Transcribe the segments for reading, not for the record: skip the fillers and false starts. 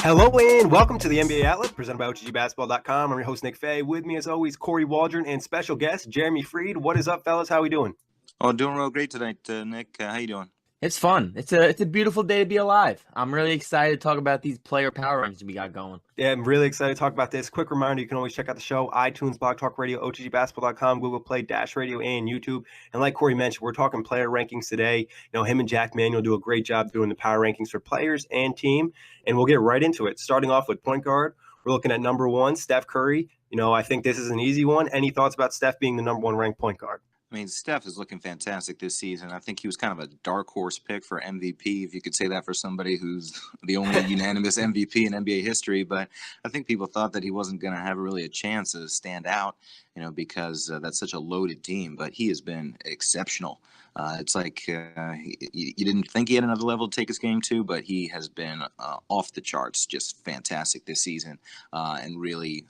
Hello and welcome to the NBA Outlet presented by OTGBasketball.com. I'm your host, Nick Fay. With me, as always, Kory Waldron and special guest, Jeremy Freed. What is up, fellas? How we doing? Oh, doing real great tonight, Nick. How you doing? It's fun. It's a beautiful day to be alive. I'm really excited to talk about these player power rankings we got going. Yeah, I'm really excited to talk about this. Quick reminder, you can always check out the show, iTunes, Blog Talk Radio, OTGBasketball.com, Google Play, Dash Radio, and YouTube. And like Kory mentioned, we're talking player rankings today. You know, him and Jack Manuel do a great job doing the power rankings for players and team. And we'll get right into it. Starting off with point guard, we're looking at number one, Steph Curry. You know, I think this is an easy one. Any thoughts about Steph being the number one ranked point guard? I mean, Steph is looking fantastic this season. I think he was kind of a dark horse pick for MVP, if you could say that for somebody who's the only unanimous MVP in NBA history. But I think people thought that he wasn't going to have really a chance to stand out, you know, because that's such a loaded team. But he has been exceptional. It's like you didn't think he had another level to take his game to, but he has been off the charts, just fantastic this season, and really,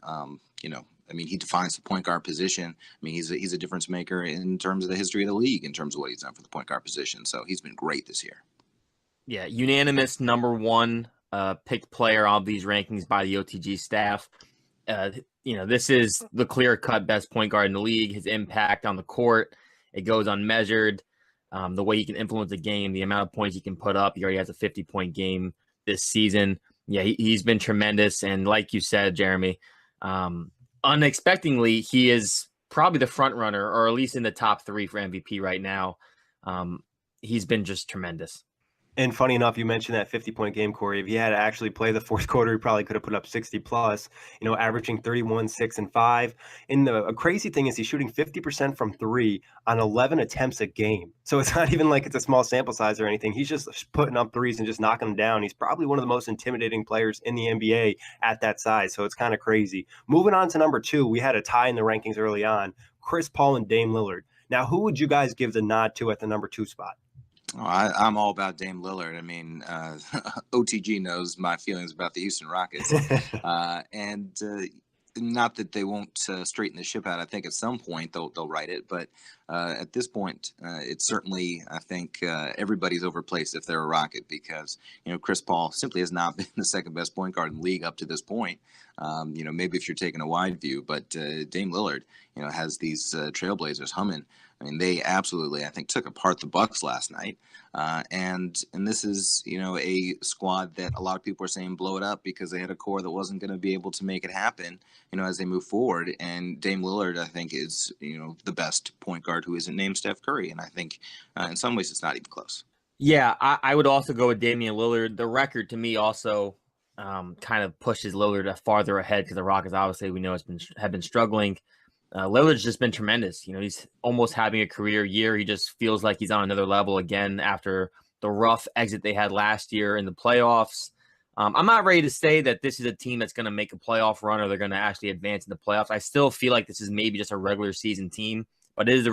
you know, I mean, he defines the point guard position. I mean, he's a difference maker in terms of the history of the league, in terms of what he's done for the point guard position. So he's been great this year. Yeah, unanimous number one picked player on these rankings by the OTG staff. You know, this is the clear-cut best point guard in the league. His impact on the court, it goes unmeasured. The way he can influence the game, the amount of points he can put up. He already has a 50-point game this season. Yeah, he's been tremendous. And like you said, Jeremy, unexpectedly, he is probably the front runner, or at least in the top three for MVP right now. He's been just tremendous. And funny enough, you mentioned that 50-point game, Kory. If he had to actually play the fourth quarter, he probably could have put up 60+, you know, averaging 31, 6, and 5. And the crazy thing is he's shooting 50% from three on 11 attempts a game. So it's not even like it's a small sample size or anything. He's just putting up threes and just knocking them down. He's probably one of the most intimidating players in the NBA at that size. So it's kind of crazy. Moving on to number two, we had a tie in the rankings early on, Chris Paul and Dame Lillard. Now, who would you guys give the nod to at the number two spot? Oh, I'm all about Dame Lillard. I mean, OTG knows my feelings about the Houston Rockets. And not that they won't straighten the ship out. I think at some point they'll right it. But at this point, it's certainly, I think, everybody's overplaced if they're a Rocket because, you know, Chris Paul simply has not been the second best point guard in the league up to this point. You know, maybe if you're taking a wide view, but Dame Lillard, you know, has these Trailblazers humming. I mean, they absolutely, I think, took apart the Bucks last night. And this is, you know, a squad that a lot of people are saying blow it up because they had a core that wasn't going to be able to make it happen, you know, as they move forward. And Dame Lillard, I think, is, you know, the best point guard who isn't named Steph Curry. And I think in some ways it's not even close. Yeah, I would also go with Damian Lillard. The record to me also kind of pushes Lillard farther ahead because the Rockets, obviously, we know have been struggling. Lillard's just been tremendous. You know, he's almost having a career year. He just feels like he's on another level again after the rough exit they had last year in the playoffs. I'm not ready to say that this is a team that's going to make a playoff run or they're going to actually advance in the playoffs. I still feel like this is maybe just a regular season team, but it is a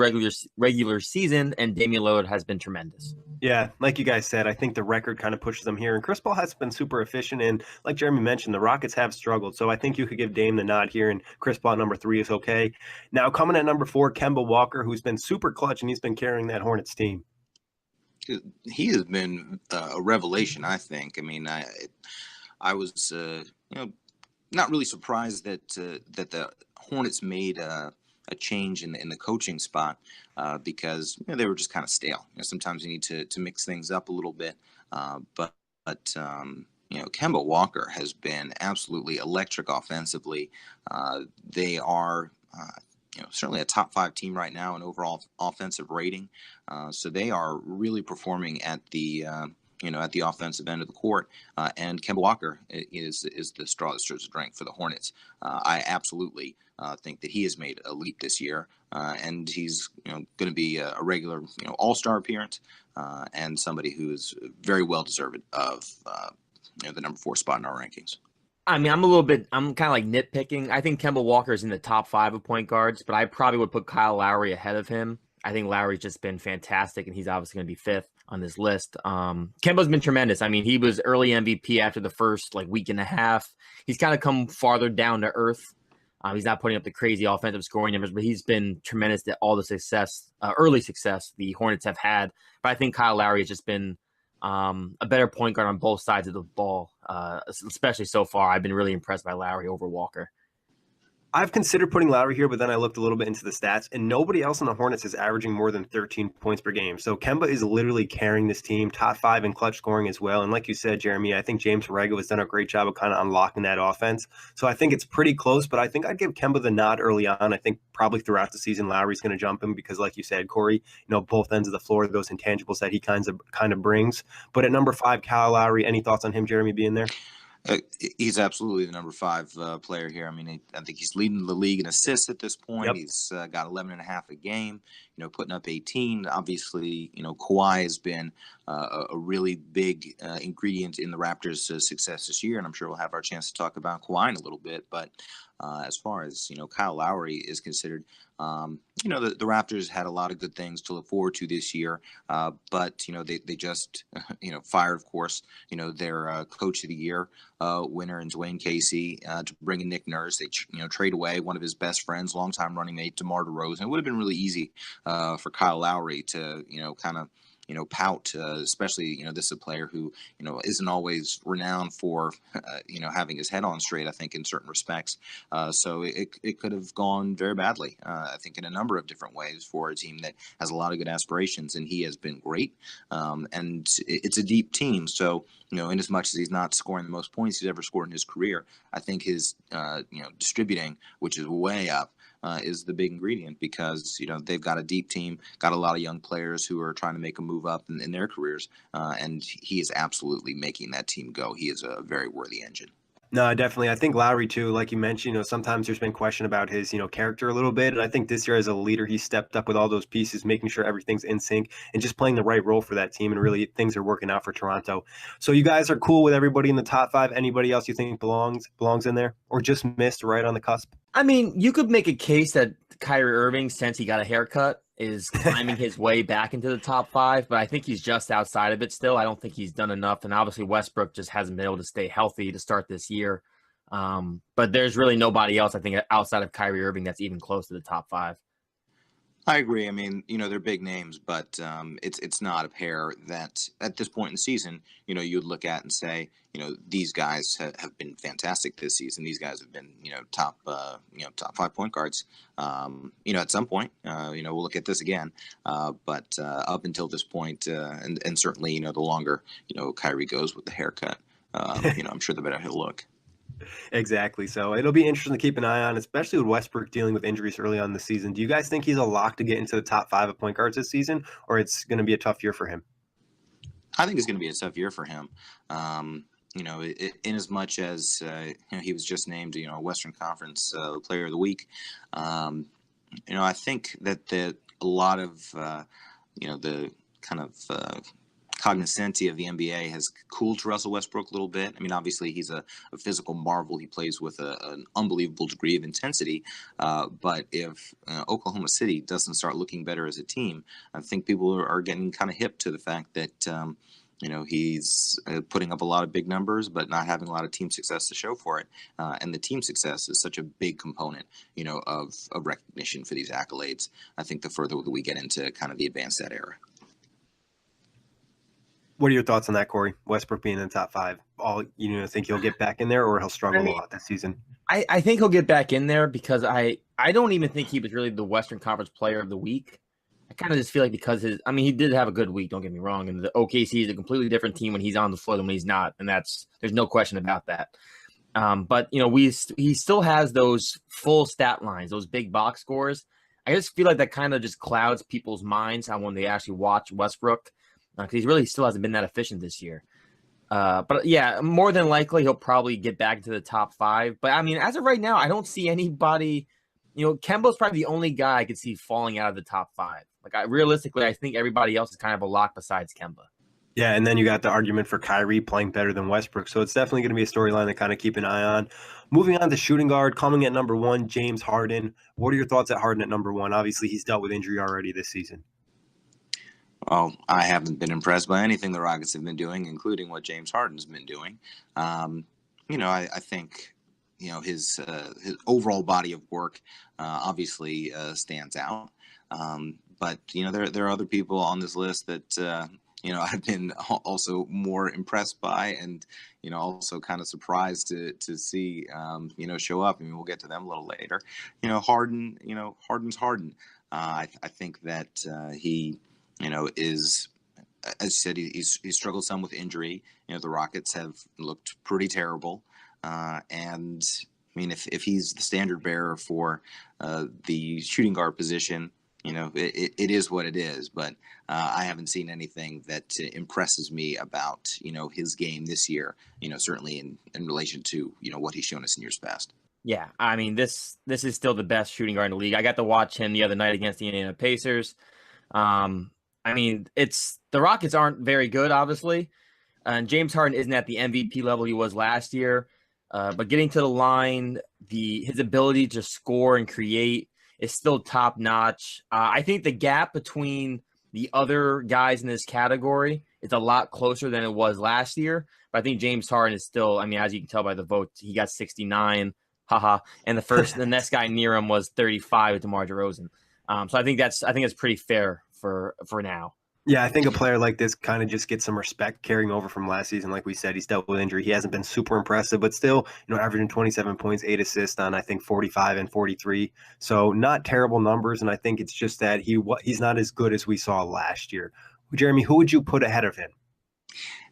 regular season, and Damian Lillard has been tremendous. Yeah, like you guys said, I think the record kind of pushes them here. And Chris Paul has been super efficient. And like Jeremy mentioned, the Rockets have struggled. So I think you could give Dame the nod here, and Chris Paul number three is okay. Now, coming at number four, Kemba Walker, who's been super clutch, and he's been carrying that Hornets team. He has been a revelation, I think. I mean, I was, you know, not really surprised that the Hornets made a change in the coaching spot because, you know, they were just kind of stale. You know, sometimes you need to mix things up a little bit. But you know, Kemba Walker has been absolutely electric offensively. They are, you know, certainly a top 5 team right now in overall offensive rating. So they are really performing at the you know, at the offensive end of the court. And Kemba Walker is the straw that stirs the drink for the Hornets. I absolutely think that he has made a leap this year, and he's, you know, going to be a regular, you know, all-star appearance, and somebody who is very well deserved of you know, the number 4 spot in our rankings. I mean, I'm kind of like nitpicking. I think Kemba Walker is in the top 5 of point guards, but I probably would put Kyle Lowry ahead of him. I think Lowry's just been fantastic, and he's obviously going to be 5th on this list. Kemba's been tremendous. I mean, he was early MVP after the first week and a half. He's kind of come farther down to earth He's not putting up the crazy offensive scoring numbers, but he's been tremendous at all the success, early success the Hornets have had. But I think Kyle Lowry has just been a better point guard on both sides of the ball, especially so far. I've been really impressed by Lowry over Walker. I've considered putting Lowry here, but then I looked a little bit into the stats, and nobody else on the Hornets is averaging more than 13 points per game. So Kemba is literally carrying this team, top 5 in clutch scoring as well. And like you said, Jeremy, I think James Borrego has done a great job of kind of unlocking that offense. So I think it's pretty close, but I think I'd give Kemba the nod early on. I think probably throughout the season, Lowry's going to jump him because, like you said, Kory, both ends of the floor, those intangibles that he kind of brings. But at number 5, Kyle Lowry, any thoughts on him, Jeremy, being there? He's absolutely the number 5 player here. I mean, I think he's leading the league in assists at this point. Yep. He's got 11 and a half a game, putting up 18. Obviously, Kawhi has been a really big ingredient in the Raptors' success this year, and I'm sure we'll have our chance to talk about Kawhi in a little bit. But as far as, Kyle Lowry is considered, the Raptors had a lot of good things to look forward to this year, but they just fired, of course, their coach of the year winner in Dwayne Casey to bring in Nick Nurse. They trade away one of his best friends, longtime running mate DeMar DeRozan. It would have been really easy for Kyle Lowry to kind of pout, especially, this is a player who, isn't always renowned for, having his head on straight, I think, in certain respects. So it could have gone very badly, I think, in a number of different ways for a team that has a lot of good aspirations, and he has been great. And it's a deep team. So, in as much as he's not scoring the most points he's ever scored in his career, I think his, distributing, which is way up, is the big ingredient because, they've got a deep team, got a lot of young players who are trying to make a move up in their careers. And he is absolutely making that team go. He is a very worthy engine. No, definitely. I think Lowry, too, like you mentioned, sometimes there's been question about his, character a little bit. And I think this year as a leader, he stepped up with all those pieces, making sure everything's in sync and just playing the right role for that team. And really things are working out for Toronto. So you guys are cool with everybody in the top 5. Anybody else you think belongs in there or just missed right on the cusp? I mean, you could make a case that Kyrie Irving, since he got a haircut, is climbing his way back into the top 5, but I think he's just outside of it still. I don't think he's done enough, and obviously Westbrook just hasn't been able to stay healthy to start this year. But there's really nobody else, I think, outside of Kyrie Irving that's even close to the top 5. I agree. I mean, they're big names, but it's not a pair that at this point in the season, you'd look at and say, these guys have been fantastic this season. These guys have been, top 5 point guards. At some point, we'll look at this again. But up until this point, and certainly, the longer, Kyrie goes with the haircut, I'm sure the better he'll look. Exactly. So it'll be interesting to keep an eye on, especially with Westbrook dealing with injuries early on in the season. Do you guys think he's a lock to get into the top 5 of point guards this season, or it's going to be a tough year for him? I think it's going to be a tough year for him. In as much as he was just named, Western Conference Player of the Week. I think that a lot of the kind of cognoscenti of the NBA has cooled to Russell Westbrook a little bit. I mean, obviously he's a physical marvel. He plays with an unbelievable degree of intensity. But if Oklahoma City doesn't start looking better as a team, I think people are getting kind of hip to the fact that, he's putting up a lot of big numbers, but not having a lot of team success to show for it. And the team success is such a big component, of recognition for these accolades. I think the further we get into kind of the advanced stat era. What are your thoughts on that, Kory? Westbrook being in the top 5. Think he'll get back in there, or he'll struggle a lot this season? I think he'll get back in there because I don't even think he was really the Western Conference Player of the Week. I kind of just feel like because he did have a good week, don't get me wrong, and the OKC is a completely different team when he's on the floor than when he's not, and there's no question about that. But he still has those full stat lines, those big box scores. I just feel like that kind of just clouds people's minds on when they actually watch Westbrook. Because he really still hasn't been that efficient this year. But yeah, more than likely he'll probably get back into the top 5. But I mean, as of right now, I don't see anybody. Kemba's probably the only guy I could see falling out of the top 5. Realistically, I think everybody else is kind of a lock besides Kemba. Yeah, and then you got the argument for Kyrie playing better than Westbrook. So it's definitely going to be a storyline to kind of keep an eye on. Moving on to shooting guard, coming at number 1, James Harden. What are your thoughts at Harden at number 1? Obviously, he's dealt with injury already this season. Well, I haven't been impressed by anything the Rockets have been doing, including what James Harden's been doing. I think, his overall body of work obviously stands out. But there are other people on this list that I've been also more impressed by, and also kind of surprised to see show up. I mean, we'll get to them a little later. Harden. Harden's Harden. I think that he is, as you said, he's struggled some with injury. The Rockets have looked pretty terrible, and I mean, if he's the standard bearer for the shooting guard position, it is what it is. But I haven't seen anything that impresses me about his game this year. Certainly in relation to what he's shown us in years past. Yeah, I mean, this is still the best shooting guard in the league. I got to watch him the other night against the Indiana Pacers. I mean, the Rockets aren't very good, obviously, and James Harden isn't at the MVP level he was last year. But getting to the line, his ability to score and create is still top notch. I think the gap between the other guys in this category is a lot closer than it was last year. But I think James Harden is still, I mean, as you can tell by the vote, he got 69. Haha. And the next guy near him was 35 with DeMar DeRozan. So I think that's pretty fair for now. Yeah, I think a player like this kind of just gets some respect carrying over from last season. Like we said, he's dealt with injury. He hasn't been super impressive, but still, averaging 27 points, 8 assists on, I think, 45 and 43. So not terrible numbers, and I think it's just that he's not as good as we saw last year. Jeremy, who would you put ahead of him?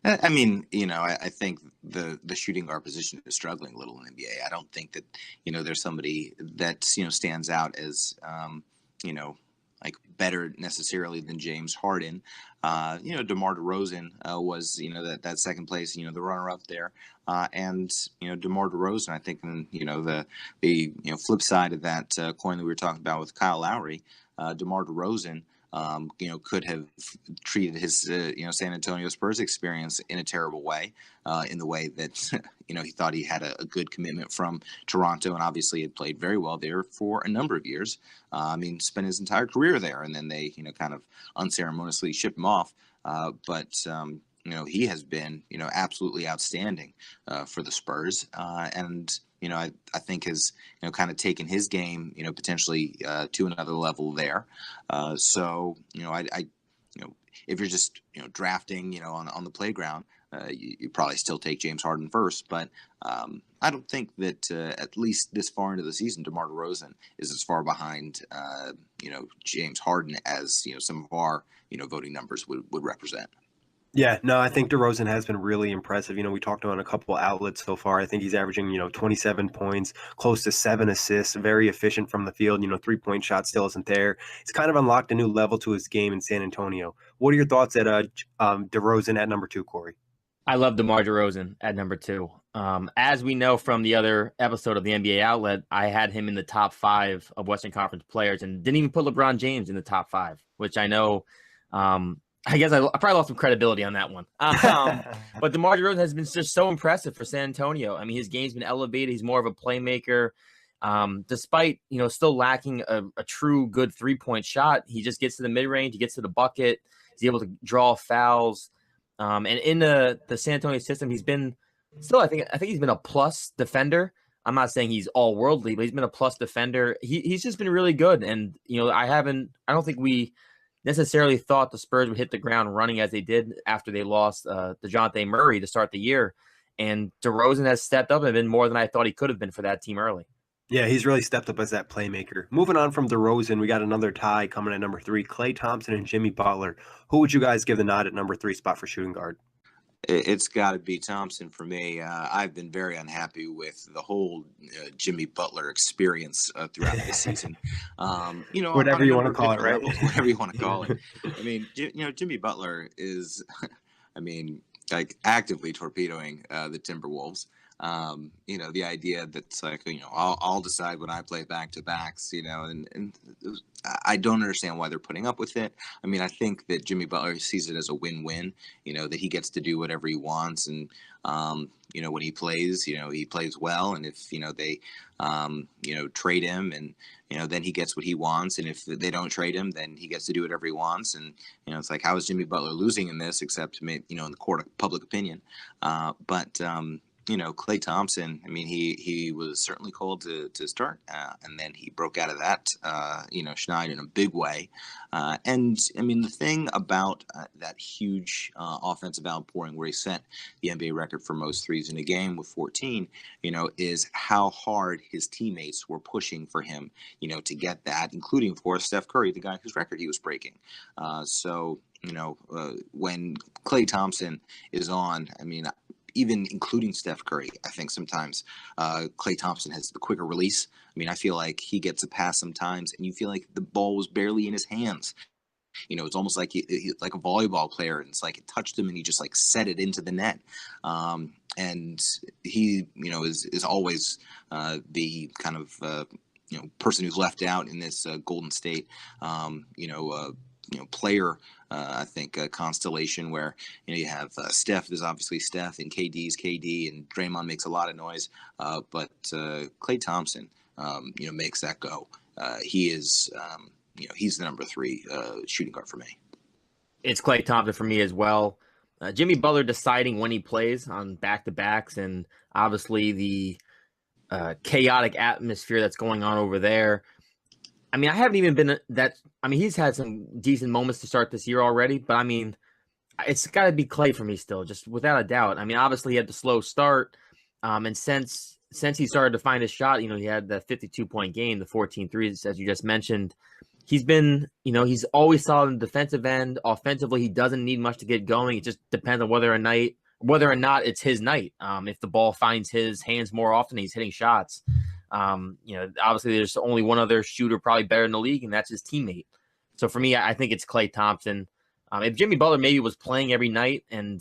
I mean, I think the shooting guard position is struggling a little in the NBA. I don't think that, there's somebody that, stands out as, like better necessarily than James Harden. DeMar DeRozan was, that second place, the runner up there. And DeMar DeRozan, I think, the flip side of that coin that we were talking about with Kyle Lowry, DeMar DeRozan, could have treated his, San Antonio Spurs experience in a terrible way, in the way that, he thought he had a good commitment from Toronto, and obviously had played very well there for a number of years. Spent his entire career there, and then they, kind of unceremoniously shipped him off. But he has been, absolutely outstanding for the Spurs, and I think has, kind of taken his game, potentially to another level there. So, if you're just, drafting, on the playground, you probably still take James Harden first. But I don't think that at least this far into the season, DeMar DeRozan is as far behind, James Harden as, some of our, voting numbers would represent. Yeah, no, I think DeRozan has been really impressive. We talked on a couple outlets so far. I think he's averaging, 27 points, close to 7 assists, very efficient from the field. 3-point shot still isn't there. It's kind of unlocked a new level to his game in San Antonio. What are your thoughts at DeRozan at number 2, Kory? I love DeMar DeRozan at number 2. As we know from the other episode of the NBA Outlet, I had him in the top 5 of Western Conference players and didn't even put LeBron James in the top 5, which I know I guess I probably lost some credibility on that one. But DeMar DeRozan has been just so impressive for San Antonio. I mean, his game's been elevated. He's more of a playmaker. Despite, still lacking a true good 3-point shot, he just gets to the mid-range. He gets to the bucket. He's able to draw fouls. And in the San Antonio system, he's been still, I think he's been a plus defender. I'm not saying he's all worldly, but he's been a plus defender. He's just been really good. And, I don't think we necessarily thought the Spurs would hit the ground running as they did after they lost DeJounte Murray to start the year. And DeRozan has stepped up and been more than I thought he could have been for that team early. Yeah, he's really stepped up as that playmaker. Moving on from DeRozan, we got another tie coming at number 3, Klay Thompson and Jimmy Butler. Who would you guys give the nod at number 3 spot for shooting guard? It's got to be Thompson for me. I've been very unhappy with the whole Jimmy Butler experience throughout this season. Whatever you want to call it, right? Whatever you want to call it. I mean, Jimmy Butler is, like actively torpedoing the Timberwolves. The idea that's like, I'll decide when I play back-to-backs, and I don't understand why they're putting up with it. I mean, I think that Jimmy Butler sees it as a win-win, that he gets to do whatever he wants. And, when he plays, he plays well. And if, they, trade him and, then he gets what he wants. And if they don't trade him, then he gets to do whatever he wants. And, it's like, how is Jimmy Butler losing in this except, in the court of public opinion? Klay Thompson, I mean, he was certainly called to start, and then he broke out of that, schneid in a big way. And I mean, the thing about that huge offensive outpouring where he set the NBA record for most threes in a game with 14, is how hard his teammates were pushing for him, to get that, including, of course, Steph Curry, the guy whose record he was breaking. When Klay Thompson is on, I mean, even including Steph Curry, I think sometimes Klay Thompson has the quicker release. I mean, I feel like he gets a pass sometimes, and you feel like the ball was barely in his hands. It's almost like he's like a volleyball player, and it's like it touched him, and he just like set it into the net. And he, is always the kind of person who's left out in this Golden State, player, I think, constellation where, you have Steph is obviously Steph, and KD's KD, and Draymond makes a lot of noise. But Klay Thompson, makes that go. He is, he's the number 3 shooting guard for me. It's Klay Thompson for me as well. Jimmy Butler deciding when he plays on back-to-backs, and obviously the chaotic atmosphere that's going on over there. I mean, I haven't even been he's had some decent moments to start this year already, but I mean, it's got to be Klay for me still, just without a doubt. I mean, obviously he had the slow start, and since he started to find his shot, he had the 52-point game, the 14 threes, as you just mentioned. He's been, he's always solid in the defensive end. Offensively, he doesn't need much to get going. It just depends on whether or not it's his night. If the ball finds his hands more often, he's hitting shots. Obviously there's only one other shooter probably better in the league, and that's his teammate. So for me, I think it's Klay Thompson. If Jimmy Butler maybe was playing every night, and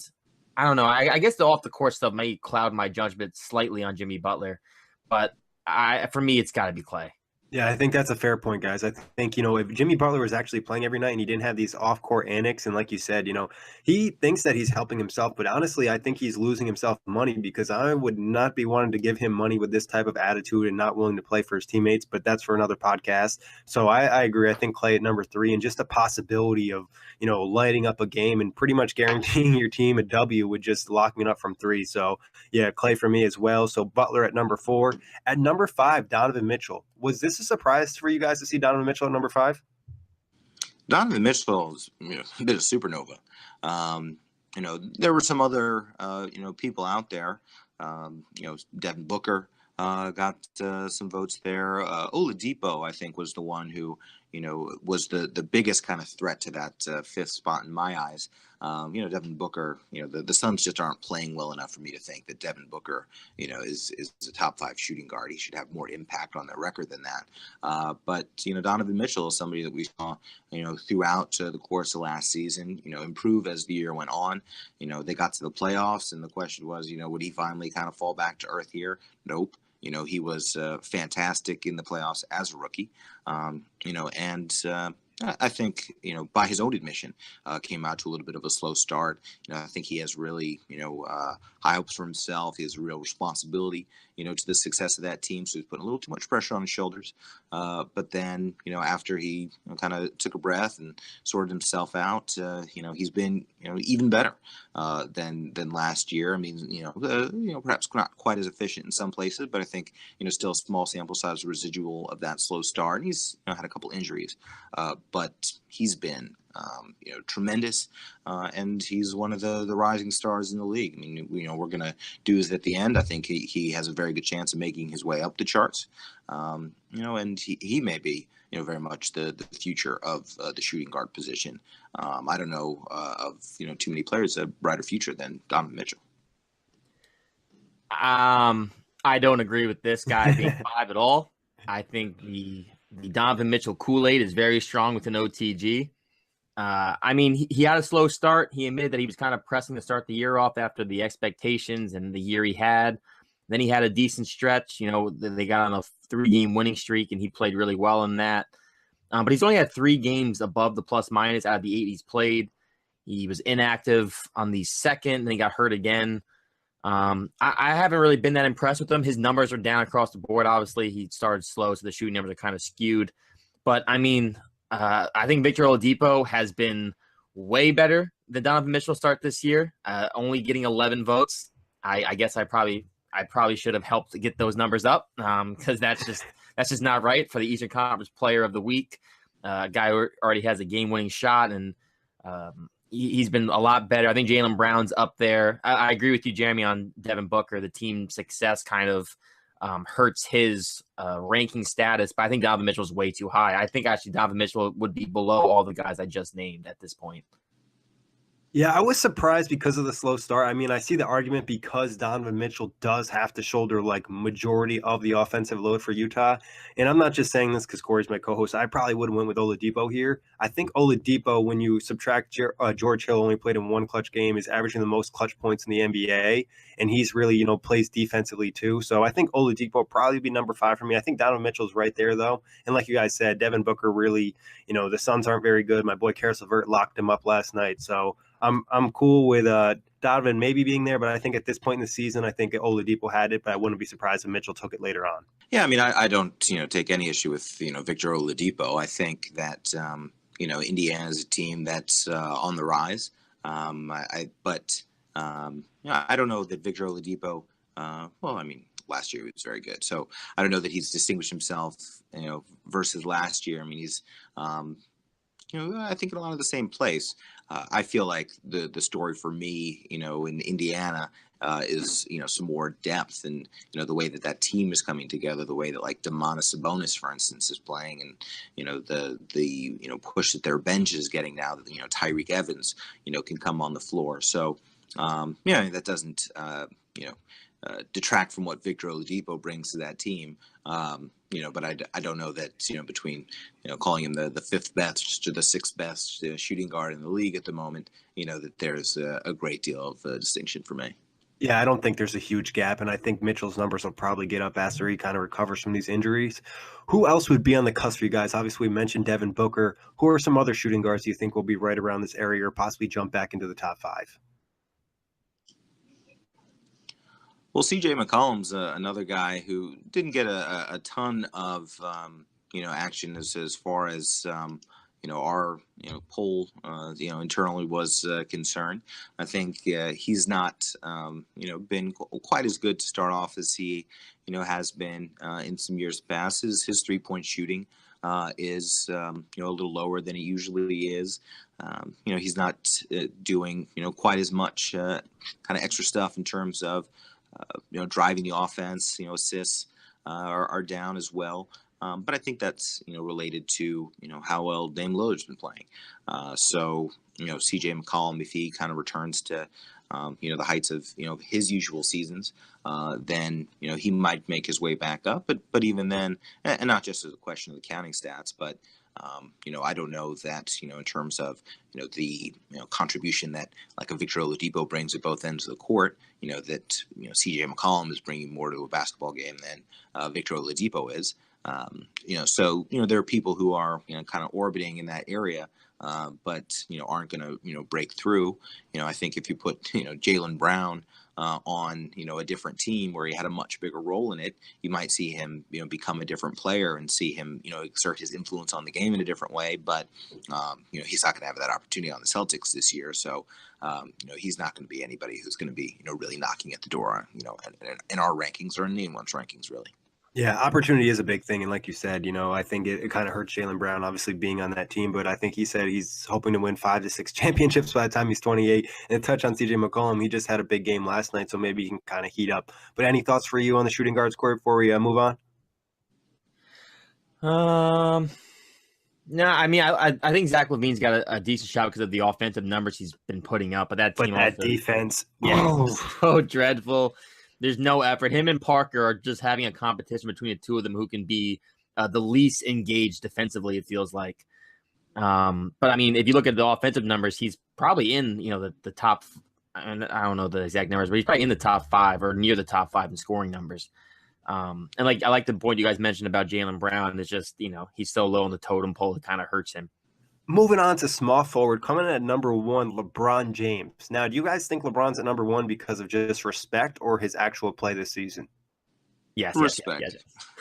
I don't know, I guess the off the court stuff may cloud my judgment slightly on Jimmy Butler, but for me, it's got to be Klay. Yeah, I think that's a fair point, guys. I think, if Jimmy Butler was actually playing every night and he didn't have these off-court antics, and like you said, he thinks that he's helping himself, but honestly, I think he's losing himself money, because I would not be wanting to give him money with this type of attitude and not willing to play for his teammates, but that's for another podcast. So I agree. I think Klay at number 3, and just the possibility of, lighting up a game and pretty much guaranteeing your team a W with just locking it up from 3. So yeah, Klay for me as well. So Butler at number 4. At number 5, Donovan Mitchell. Was this a surprise for you guys to see Donovan Mitchell at number 5? Donovan Mitchell is a bit of supernova. There were some other people out there. Devin Booker got some votes there. Oladipo, I think, was the one who was the biggest kind of threat to that 5th spot in my eyes. Devin Booker, the Suns just aren't playing well enough for me to think that Devin Booker, is a top 5 shooting guard. He should have more impact on their record than that. But Donovan Mitchell is somebody that we saw, throughout the course of last season, improve as the year went on. They got to the playoffs, and the question was, would he finally kind of fall back to earth here? Nope. He was fantastic in the playoffs as a rookie, and I think, by his own admission, came out to a little bit of a slow start. I think he has really, high hopes for himself. He has a real responsibility, to the success of that team. So he's putting a little too much pressure on his shoulders. But then, after he kind of took a breath and sorted himself out, he's been, even better than last year. I mean, perhaps not quite as efficient in some places, but I think, still a small sample size residual of that slow start. And he's had a couple injuries, but he's been tremendous, and he's one of the rising stars in the league. I mean, we're going to do this at the end. I think he has a very good chance of making his way up the charts, and he may be, very much the future of the shooting guard position. I don't know of, too many players that have a brighter future than Donovan Mitchell. I don't agree with this guy being 5 at all. I think the Donovan Mitchell Kool-Aid is very strong with an OTG. I mean, he had a slow start. He admitted that he was kind of pressing to start the year off after the expectations and the year he had. Then he had a decent stretch. They got on a 3-game winning streak, and he played really well in that. But he's only had 3 games above the plus-minus out of the 8 he's played. He was inactive on the 2nd, then he got hurt again. I haven't really been that impressed with him. His numbers are down across the board. Obviously, he started slow, so the shooting numbers are kind of skewed. But, I mean, I think Victor Oladipo has been way better than Donovan Mitchell start this year, only getting 11 votes. I guess I probably I probably should have helped to get those numbers up because that's just not right for the Eastern Conference Player of the Week. A guy who already has a game-winning shot, and he's been a lot better. I think Jaylen Brown's up there. I agree with you, Jeremy, on Devin Booker. The team success kind of hurts his ranking status, but I think Donovan Mitchell's way too high. I think actually Donovan Mitchell would be below all the guys I just named at this point. Yeah, I was surprised because of the slow start. I mean, I see the argument because Donovan Mitchell does have to shoulder like majority of the offensive load for Utah. And I'm not just saying this because Kory's my co-host. I probably would have went with Oladipo here. I think Oladipo, when you subtract George Hill, only played in one clutch game, is averaging the most clutch points in the NBA. And he's really, plays defensively too. So I think Oladipo will probably be number 5 for me. I think Donovan Mitchell's right there though. And like you guys said, Devin Booker really, the Suns aren't very good. My boy Karis LeVert locked him up last night. So I'm cool with Donovan maybe being there, but I think at this point in the season, I think Oladipo had it, but I wouldn't be surprised if Mitchell took it later on. Yeah, I mean, I don't take any issue with Victor Oladipo. I think that Indiana is a team that's on the rise. I don't know that Victor Oladipo. Last year he was very good, so I don't know that he's distinguished himself, versus last year. I mean, he's I think in a lot of the same place. I feel like the story for me, in Indiana, is some more depth and the way that team is coming together, the way that like Domantas Sabonis, for instance, is playing, and the push that their bench is getting now that Tyreek Evans can come on the floor. So that doesn't detract from what Victor Oladipo brings to that team. But I don't know that, between, calling him the 5th best or the 6th best shooting guard in the league at the moment, that there's a great deal of distinction for me. Yeah, I don't think there's a huge gap, and I think Mitchell's numbers will probably get up after he kind of recovers from these injuries. Who else would be on the cusp for you guys? Obviously, we mentioned Devin Booker. Who are some other shooting guards you think will be right around this area or possibly jump back into the top 5? Well, CJ McCollum's another guy who didn't get a ton of action as far as our poll internally was concerned. I think he's not been quite as good to start off as he has been in some years past. His 3-point shooting is a little lower than it usually is. He's not doing quite as much kind of extra stuff in terms of driving the offense. Assists are down as well. But I think that's, related to, how well Dame Lillard's been playing. So, CJ McCollum, if he kind of returns to, the heights of, his usual seasons, then, he might make his way back up. But even then, and not just as a question of the counting stats, but, I don't know that, in terms of, the, contribution that like a Victor Oladipo brings at both ends of the court, that, CJ McCollum is bringing more to a basketball game than Victor Oladipo is. So there are people who are kind of orbiting in that area, but aren't going to break through. I think if you put Jaylen Brown on a different team where he had a much bigger role in it, you might see him become a different player and see him exert his influence on the game in a different way. But he's not going to have that opportunity on the Celtics this year, so he's not going to be anybody who's going to be really knocking at the door in our rankings or in anyone's rankings really. Yeah, opportunity is a big thing. And like you said, I think it kind of hurts Jaylen Brown, obviously being on that team. But I think he said he's hoping to win 5 to 6 championships by the time he's 28. And to touch on CJ McCollum, he just had a big game last night, so maybe he can kind of heat up. But any thoughts for you on the shooting guards, Kory, before we move on? No, I mean, I think Zach LaVine's got a decent shot because of the offensive numbers he's been putting up. But that team defense, so dreadful. There's no effort. Him and Parker are just having a competition between the two of them who can be the least engaged defensively, it feels like. But, I mean, if you look at the offensive numbers, he's probably in, the top – I don't know the exact numbers, but he's probably in the top 5 or near the top 5 in scoring numbers. And, I like the point you guys mentioned about Jaylen Brown. It's just, he's so low on the totem pole, it kind of hurts him. Moving on to small forward, coming in at number 1, LeBron James. Now, do you guys think LeBron's at number 1 because of just respect or his actual play this season? Yes, respect.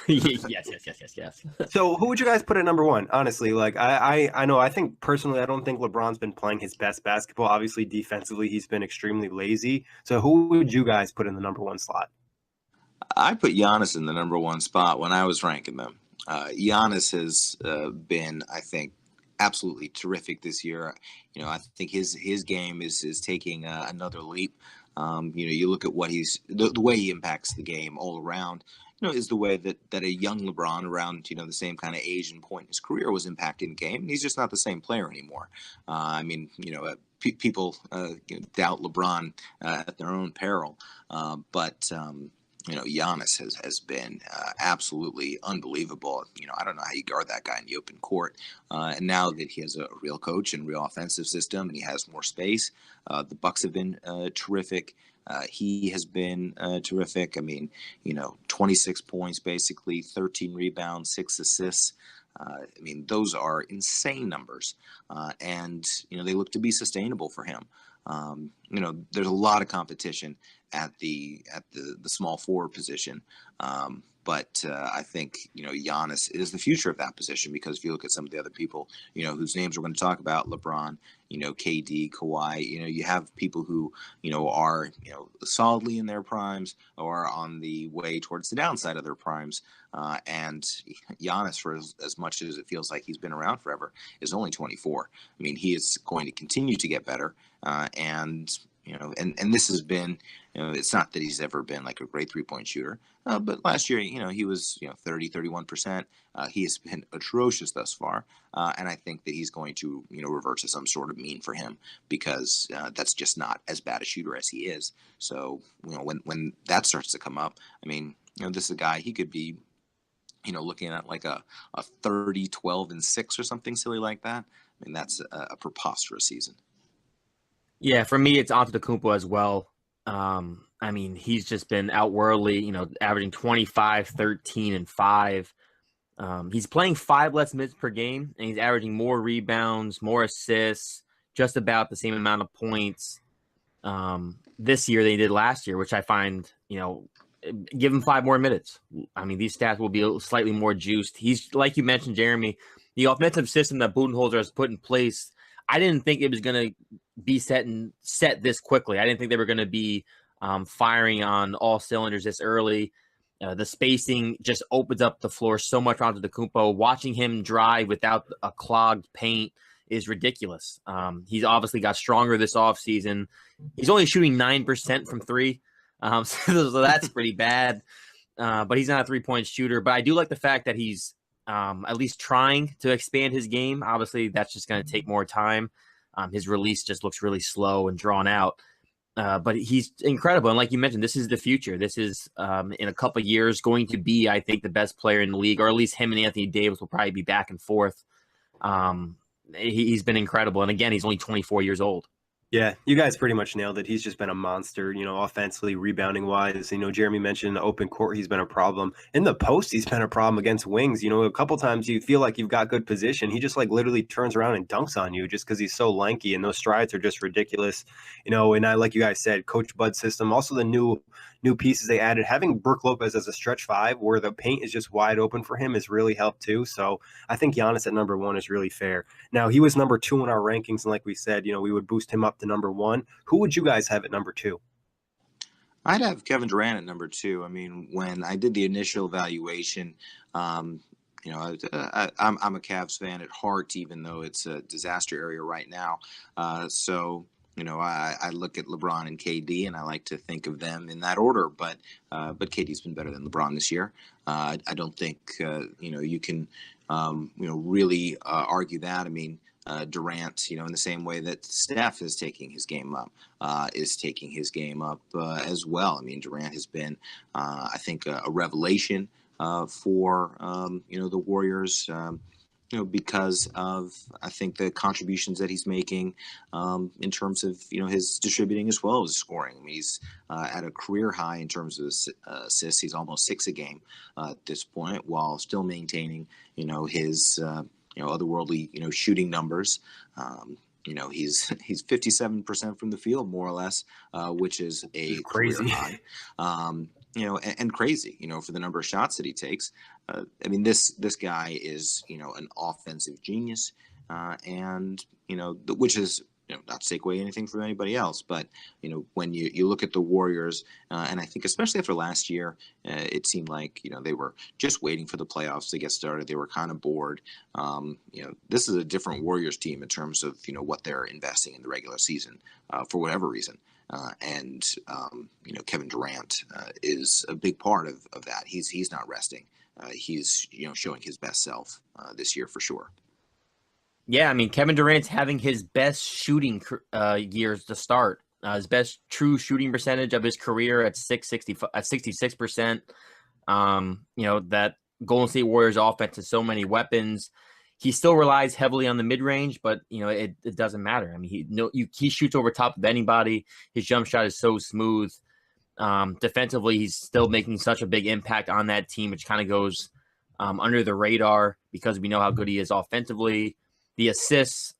Yes. So who would you guys put at number 1? Honestly, like I know, I think personally, I don't think LeBron's been playing his best basketball. Obviously, defensively, he's been extremely lazy. So who would you guys put in the number 1 slot? I put Giannis in the number one spot when I was ranking them. Giannis has been, I think, absolutely terrific this year. I think his game is taking another leap. You look at what the way he impacts the game all around. Is the way that a young LeBron around the same kind of age and point in his career was impacting the game. And he's just not the same player anymore. People doubt LeBron at their own peril, but Giannis has been absolutely unbelievable. I don't know how you guard that guy in the open court. And now that he has a real coach and real offensive system, and he has more space, the Bucks have been terrific. He has been terrific. 26 points, basically 13 rebounds, 6 assists. Those are insane numbers, and they look to be sustainable for him. There's a lot of competition at the small forward position, but I think Giannis is the future of that position, because if you look at some of the other people whose names we're going to talk about, LeBron, KD, Kawhi, you have people who are solidly in their primes or on the way towards the downside of their primes, and Giannis, for as much as it feels like he's been around forever, is only 24. He is going to continue to get better, and this has been, it's not that he's ever been like a great 3-point shooter, but last year, he was 31%. He has been atrocious thus far, and I think that he's going to revert to some sort of mean for him, because that's just not as bad a shooter as he is. So when that starts to come up, this is a guy, he could be looking at like a 30, 12, and 6 or something silly like that. That's a preposterous season. Yeah, for me, it's Antetokounmpo as well. He's just been outworldly, averaging 25, 13, and 5. He's playing 5 less minutes per game, and he's averaging more rebounds, more assists, just about the same amount of points this year than he did last year, which I find, give him 5 more minutes. These stats will be slightly more juiced. He's, like you mentioned, Jeremy, the offensive system that Budenholzer has put in place, I didn't think it was going to be set this quickly. I didn't think they were going to be firing on all cylinders this early. The spacing just opens up the floor so much onto the Antetokounmpo. Watching him drive without a clogged paint is ridiculous. He's obviously got stronger this offseason. He's only shooting 9% from 3, so that's pretty bad. But he's not a 3-point shooter. But I do like the fact that he's at least trying to expand his game. Obviously, that's just going to take more time. His release just looks really slow and drawn out. But he's incredible. And like you mentioned, this is the future. This is, in a couple of years, going to be, I think, the best player in the league, or at least him and Anthony Davis will probably be back and forth. He's been incredible. And again, he's only 24 years old. Yeah, you guys pretty much nailed it. He's just been a monster, offensively, rebounding wise. Jeremy mentioned in the open court, he's been a problem. In the post, he's been a problem against wings. A couple times you feel like you've got good position. He just literally turns around and dunks on you just because he's so lanky, and those strides are just ridiculous. And I, like you guys said, Coach Bud system, also the new pieces they added, having Brook Lopez as a stretch 5 where the paint is just wide open for him has really helped too. So I think Giannis at number 1 is really fair. Now, he was number 2 in our rankings, and like we said, we would boost him up to number 1. Who would you guys have at number 2? I'd have Kevin Durant at number 2. When I did the initial evaluation, I'm a Cavs fan at heart, even though it's a disaster area right now. I look at LeBron and KD, and I like to think of them in that order. But KD's been better than LeBron this year. I don't think you can really argue that. Durant, in the same way that Steph is taking his game up, as well. Durant has been, I think, a revelation for the Warriors. Because of, I think, the contributions that he's making in terms of, his distributing as well as scoring. He's at a career high in terms of assists. He's almost 6 a game at this point, while still maintaining, his, otherworldly, shooting numbers. He's 57% from the field, more or less, which is a crazy career high. And crazy, for the number of shots that he takes. This guy is, an offensive genius, and, which is not to take away anything from anybody else, but when you look at the Warriors, and I think especially after last year, it seemed like they were just waiting for the playoffs to get started. They were kind of bored. This is a different Warriors team in terms of what they're investing in the regular season for whatever reason. Kevin Durant is a big part of that. He's not resting. He's showing his best self this year for sure. Yeah, I mean, Kevin Durant's having his best shooting years to start. His best true shooting percentage of his career at 66%. That Golden State Warriors offense has so many weapons. He still relies heavily on the mid-range, but it doesn't matter. I mean, he shoots over top of anybody. His jump shot is so smooth. Defensively, he's still making such a big impact on that team, which kind of goes under the radar because we know how good he is offensively. The assists,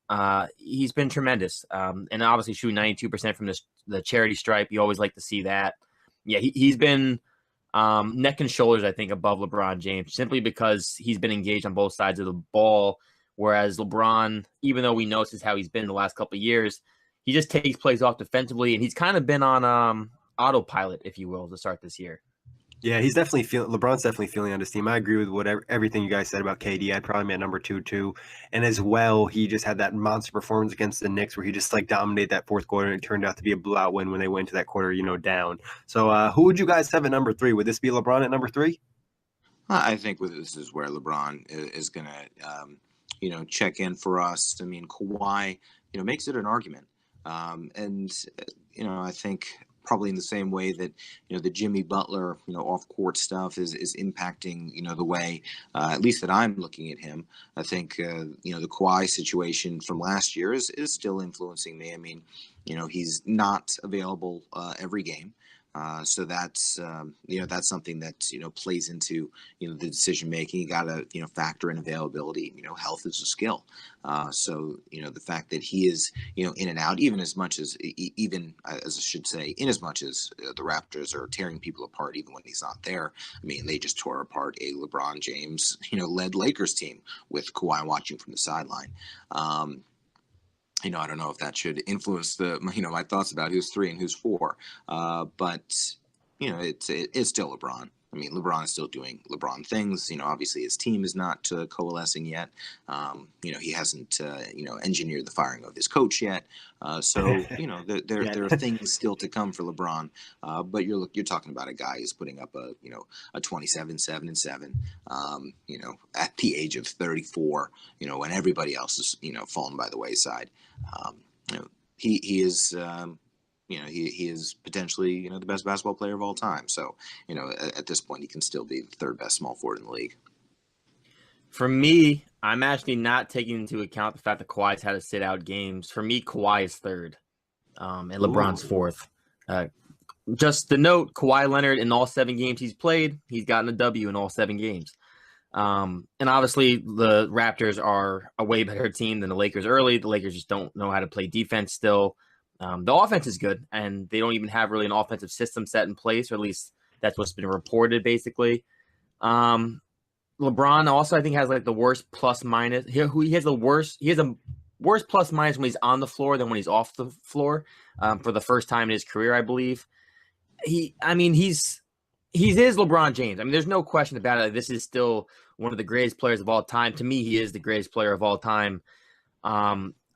he's been tremendous. And obviously shooting 92% from the charity stripe. You always like to see that. Yeah, he's been neck and shoulders, I think, above LeBron James, simply because he's been engaged on both sides of the ball. Whereas LeBron, even though we know this is how he's been the last couple of years, he just takes plays off defensively, and he's kind of been on autopilot, if you will, to start this year. Yeah, LeBron's definitely feeling on his team. I agree with everything you guys said about KD. I'd probably be at number 2 too. And as well, he just had that monster performance against the Knicks where he just dominated that fourth quarter, and it turned out to be a blowout win when they went to that quarter, down. So who would you guys have at number 3? Would this be LeBron at number 3? I think this is where LeBron is going to, check in for us. I mean, Kawhi, makes it an argument. I think probably in the same way that the Jimmy Butler off court stuff is impacting the way at least that I'm looking at him. I think the Kawhi situation from last year is still influencing me. I mean, he's not available every game. So that's that's something that plays into the decision making. You got to factor in availability. Health is a skill. So the fact that he is in and out, even as I should say, in as much as the Raptors are tearing people apart, even when he's not there. I mean, they just tore apart a LeBron James led Lakers team with Kawhi watching from the sideline. I don't know if that should influence my thoughts about who's 3 and who's 4. But it's still LeBron. I mean, LeBron is still doing LeBron things. Obviously his team is not coalescing yet. He hasn't, engineered the firing of his coach yet. So there are things still to come for LeBron. But you're talking about a guy who's putting up a 27, 7 and 7. At the age of 34. When everybody else is fallen by the wayside. He is. He is potentially, the best basketball player of all time. So, at this point, he can still be the 3rd best small forward in the league. For me, I'm actually not taking into account the fact that Kawhi's had to sit out games. For me, Kawhi is 3rd, and LeBron's 4th. Just to note, Kawhi Leonard in all 7 games he's played, he's gotten a W in all 7 games. And obviously, the Raptors are a way better team than the Lakers early. The Lakers just don't know how to play defense still. The offense is good, and they don't even have really an offensive system set in place, or at least that's what's been reported, basically. LeBron also, I think, has the worst plus minus. He has a worse plus minus when he's on the floor than when he's off the floor. For the first time in his career, I believe. He is LeBron James. I mean, there's no question about it. This is still one of the greatest players of all time. To me, he is the greatest player of all time.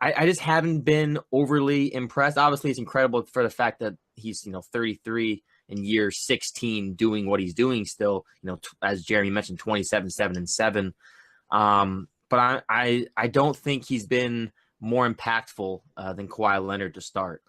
I just haven't been overly impressed. Obviously, it's incredible for the fact that he's 33 in year 16 doing what he's doing still. As Jeremy mentioned, 27, 7 and 7. But I don't think he's been more impactful than Kawhi Leonard to start.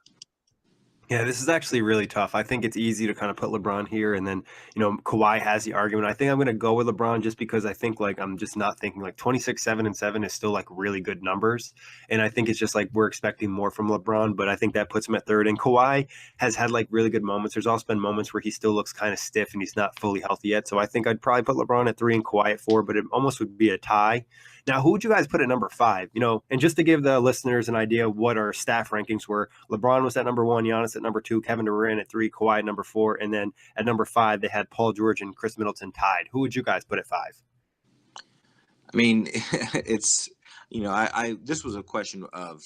Yeah, this is actually really tough. I think it's easy to kind of put LeBron here, and then, Kawhi has the argument. I think I'm going to go with LeBron just because I think I'm just not thinking 26, 7 and 7 is still really good numbers. And I think it's just we're expecting more from LeBron, but I think that puts him at 3rd. And Kawhi has had really good moments. There's also been moments where he still looks kind of stiff and he's not fully healthy yet. So I think I'd probably put LeBron at 3 and Kawhi at 4, but it almost would be a tie. Now, who would you guys put at number 5? And just to give the listeners an idea of what our staff rankings were, LeBron was at number 1, Giannis at number 2, Kevin Durant at 3, Kawhi at number 4, and then at number 5, they had Paul George and Chris Middleton tied. Who would you guys put at 5? I mean, I this was a question of,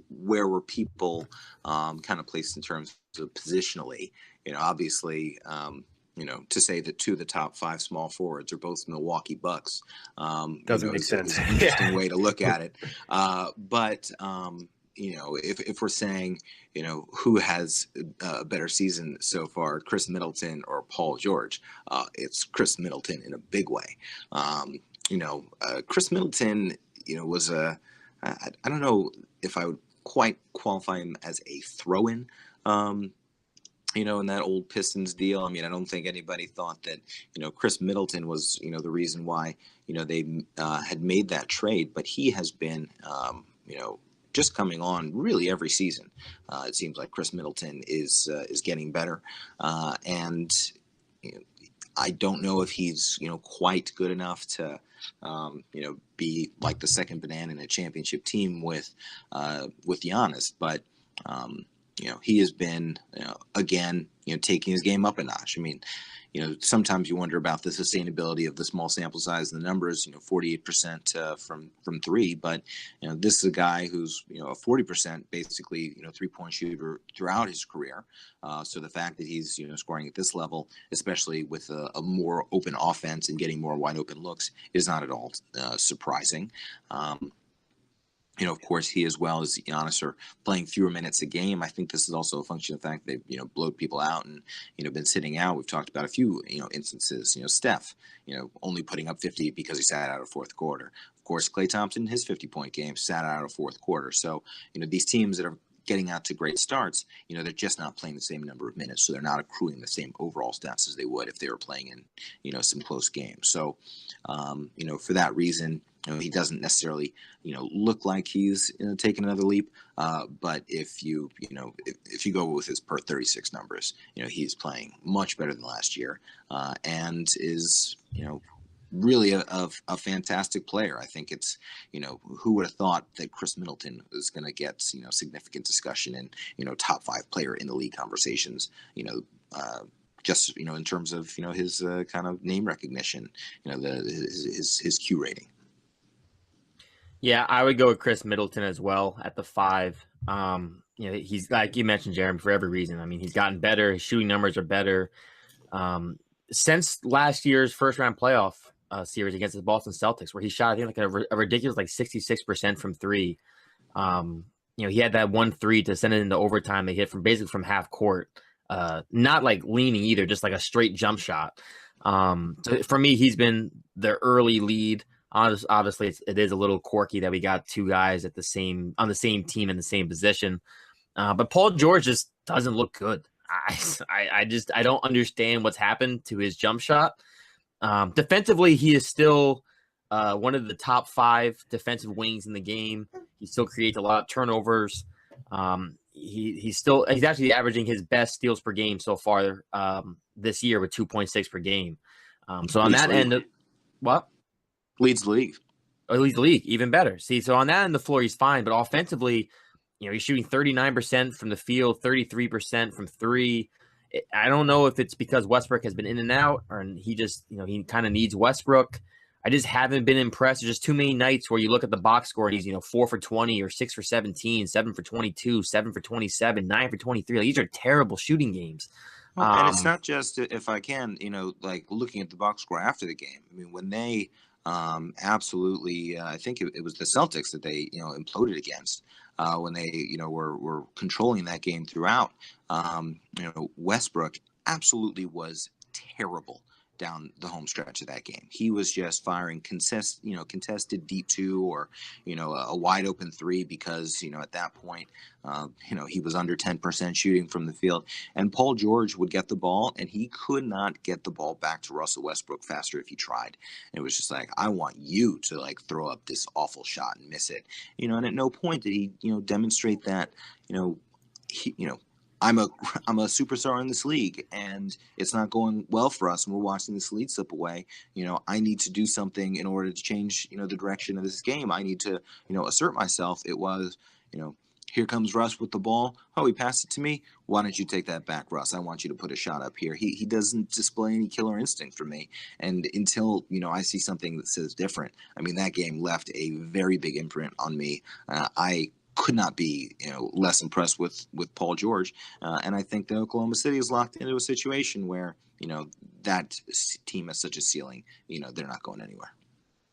where were people kind of placed in terms of positionally, obviously, to say that two of the top 5 small forwards are both Milwaukee Bucks, Doesn't make sense. is an interesting way to look at it. But if we're saying, who has a better season so far, Chris Middleton or Paul George, it's Chris Middleton in a big way. Chris Middleton, was I don't know if I would quite qualify him as a throw-in, in that old Pistons deal. I mean, I don't think anybody thought that, Chris Middleton was, the reason why, they had made that trade, but he has been, just coming on really every season. It seems like Chris Middleton is getting better. And I don't know if he's, quite good enough to, be like the second banana in a championship team with Giannis, but, he has been, again, taking his game up a notch. I mean, sometimes you wonder about the sustainability of the small sample size and the numbers, 48% from 3, but, this is a guy who's, a 40% basically, 3-point shooter throughout his career. So the fact that he's, scoring at this level, especially with a more open offense and getting more wide open looks, is not at all surprising. Of course, he as well as Giannis are playing fewer minutes a game. I think this is also a function of the fact they've, blowed people out and, been sitting out. We've talked about a few, instances, Steph, only putting up 50 because he sat out of fourth quarter. Of course, Klay Thompson, his 50-point game, sat out of fourth quarter. So, these teams that are getting out to great starts, they're just not playing the same number of minutes. So they're not accruing the same overall stats as they would if they were playing in, some close games. So, for that reason, he doesn't necessarily, look like he's taking another leap. But if you go with his per 36 numbers, he's playing much better than last year, and is, really a fantastic player. I think it's, who would have thought that Chris Middleton was going to get, significant discussion and, top 5 player in the league conversations, just, in terms of, his kind of name recognition, his Q rating. Yeah, I would go with Chris Middleton as well at the 5. He's like you mentioned, Jeremy, for every reason. I mean, he's gotten better. His shooting numbers are better. Since last year's first round playoff series against the Boston Celtics, where he shot, I think, like a ridiculous 66% from 3. He had that 1-3 to send it into overtime. They hit from half court, not like leaning either, just like a straight jump shot. So for me, he's been the early lead. Obviously, it is a little quirky that we got 2 guys on the same team in the same position. But Paul George just doesn't look good. I don't understand what's happened to his jump shot. Defensively, he is still one of the top 5 defensive wings in the game. He still creates a lot of turnovers. He's actually averaging his best steals per game so far this year with 2.6 per game. So on that end, what? Leads the league. Or leads the league, even better. See, so on that end of the floor, he's fine. But offensively, he's shooting 39% from the field, 33% from 3. I don't know if it's because Westbrook has been in and out, or he just, he kind of needs Westbrook. I just haven't been impressed. There's just too many nights where you look at the box score and he's, 4 for 20 or 6 for 17, 7 for 22, 7 for 27, 9 for 23. Like, these are terrible shooting games. Well, and it's not just, if I can, like looking at the box score after the game. I mean, when they absolutely, I think it was the Celtics that they, imploded against when they, were controlling that game throughout. Westbrook absolutely was terrible down the home stretch of that game. He was just firing contested deep 2 or, a wide open 3 because, at that point, he was under 10% shooting from the field. And Paul George would get the ball and he could not get the ball back to Russell Westbrook faster if he tried. And it was just like, I want you to throw up this awful shot and miss it. And at no point did he, demonstrate that, I'm a superstar in this league and it's not going well for us and we're watching this lead slip away. I need to do something in order to change, the direction of this game. I need to, assert myself. It was, Here comes Russ with the ball. Oh, he passed it to me. Why don't you take that back, Russ? I want you to put a shot up here. He doesn't display any killer instinct for me. And until, I see something that says different, I mean, that game left a very big imprint on me. I could not be, less impressed with Paul George. And I think that Oklahoma City is locked into a situation where, that team has such a ceiling, they're not going anywhere.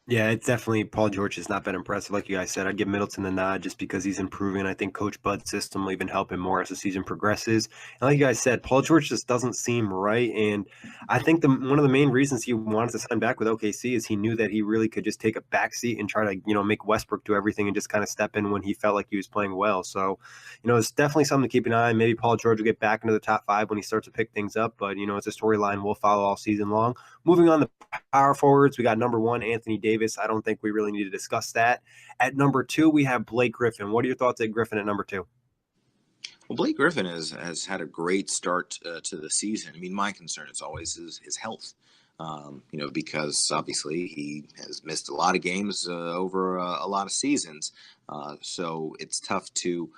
Yeah, it's definitely Paul George has not been impressive. Like you guys said, I'd give Middleton the nod just because he's improving. I think Coach Bud's system will even help him more as the season progresses. And like you guys said, Paul George just doesn't seem right. And I think one of the main reasons he wanted to sign back with OKC is he knew that he really could just take a backseat and try to, make Westbrook do everything and just kind of step in when he felt like he was playing well. So, it's definitely something to keep an eye on. Maybe Paul George will get back into the top 5 when he starts to pick things up. But, it's a storyline we'll follow all season long. Moving on to power forwards, we got number 1, Anthony Davis. I don't think we really need to discuss that. At number 2, we have Blake Griffin. What are your thoughts at Griffin at number 2? Well, Blake Griffin has had a great start to the season. I mean, my concern is always his health, because obviously he has missed a lot of games over a lot of seasons. So it's tough to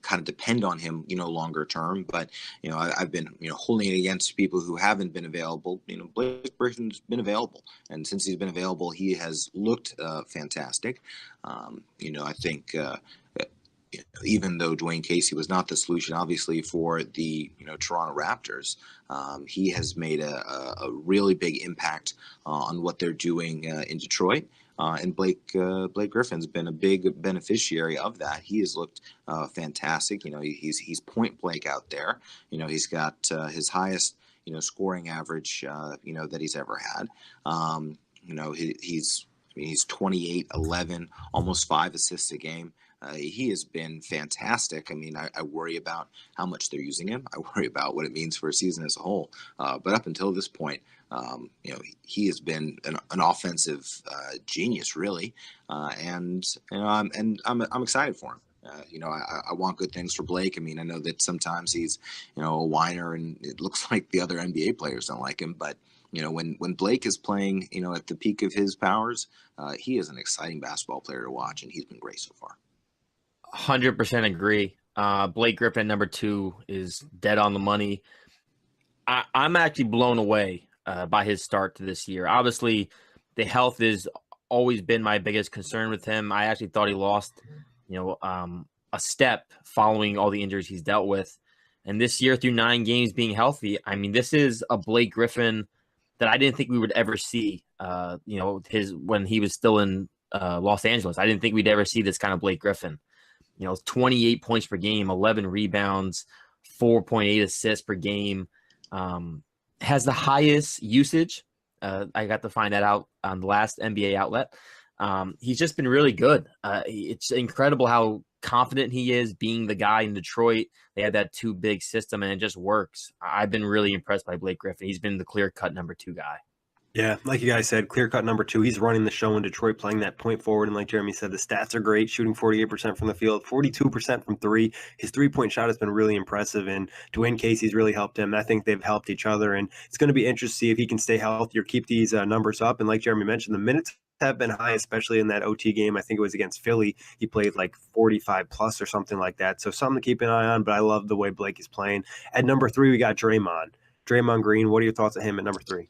kind of depend on him, longer term. But, I've been, holding it against people who haven't been available. Blake Griffin's been available. And since he's been available, he has looked fantastic. I think, even though Dwayne Casey was not the solution, obviously, for the, Toronto Raptors, he has made a really big impact on what they're doing in Detroit. And Blake Griffin's been a big beneficiary of that. He has looked fantastic. He's point blank out there. He's got his highest scoring average that he's ever had. He's 28, 11, almost 5 assists a game. He has been fantastic. I mean, I worry about how much they're using him. I worry about what it means for a season as a whole. But up until this point, he has been an offensive genius, really. And I'm excited for him. I want good things for Blake. I mean, I know that sometimes he's, a whiner, and it looks like the other NBA players don't like him. But when Blake is playing, at the peak of his powers, he is an exciting basketball player to watch, and he's been great so far. 100% agree. Blake Griffin, number 2, is dead on the money. I'm actually blown away by his start to this year. Obviously, the health has always been my biggest concern with him. I actually thought he lost, a step following all the injuries he's dealt with. And this year, through 9 games being healthy, I mean, this is a Blake Griffin that I didn't think we would ever see. When he was still in Los Angeles, I didn't think we'd ever see this kind of Blake Griffin. 28 points per game, 11 rebounds, 4.8 assists per game. Has the highest usage. I got to find that out on the last NBA outlet. He's just been really good. It's incredible how confident he is being the guy in Detroit. They had that 2 big system, and it just works. I've been really impressed by Blake Griffin. He's been the clear-cut number 2 guy. Yeah, like you guys said, clear-cut number 2. He's running the show in Detroit, playing that point forward. And like Jeremy said, the stats are great, shooting 48% from the field, 42% from 3. His three-point shot has been really impressive, and Dwayne Casey's really helped him. I think they've helped each other, and it's going to be interesting to see if he can stay healthy or keep these numbers up. And like Jeremy mentioned, the minutes have been high, especially in that OT game. I think it was against Philly. He played like 45 plus or something like that. So something to keep an eye on, but I love the way Blake is playing. At number 3, we got Draymond Green. What are your thoughts on him at number 3?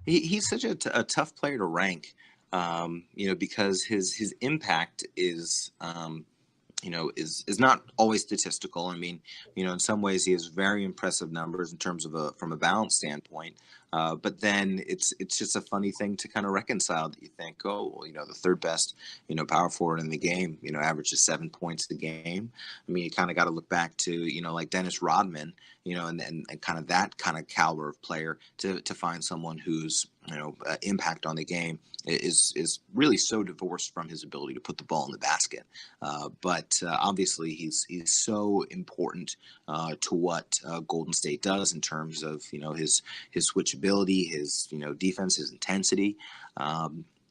He's such a tough player to rank, because his impact is not always statistical. I mean, in some ways he has very impressive numbers in terms of from a balance standpoint. But then it's just a funny thing to kind of reconcile that you think, oh, well, the third best, power forward in the game, averages 7 points a game. I mean, you kind of got to look back to, like Dennis Rodman, and kind of that kind of caliber of player to find someone whose, impact on the game is really so divorced from his ability to put the ball in the basket. But obviously he's so important to what Golden State does in terms of, his switchability, his, defense, his intensity.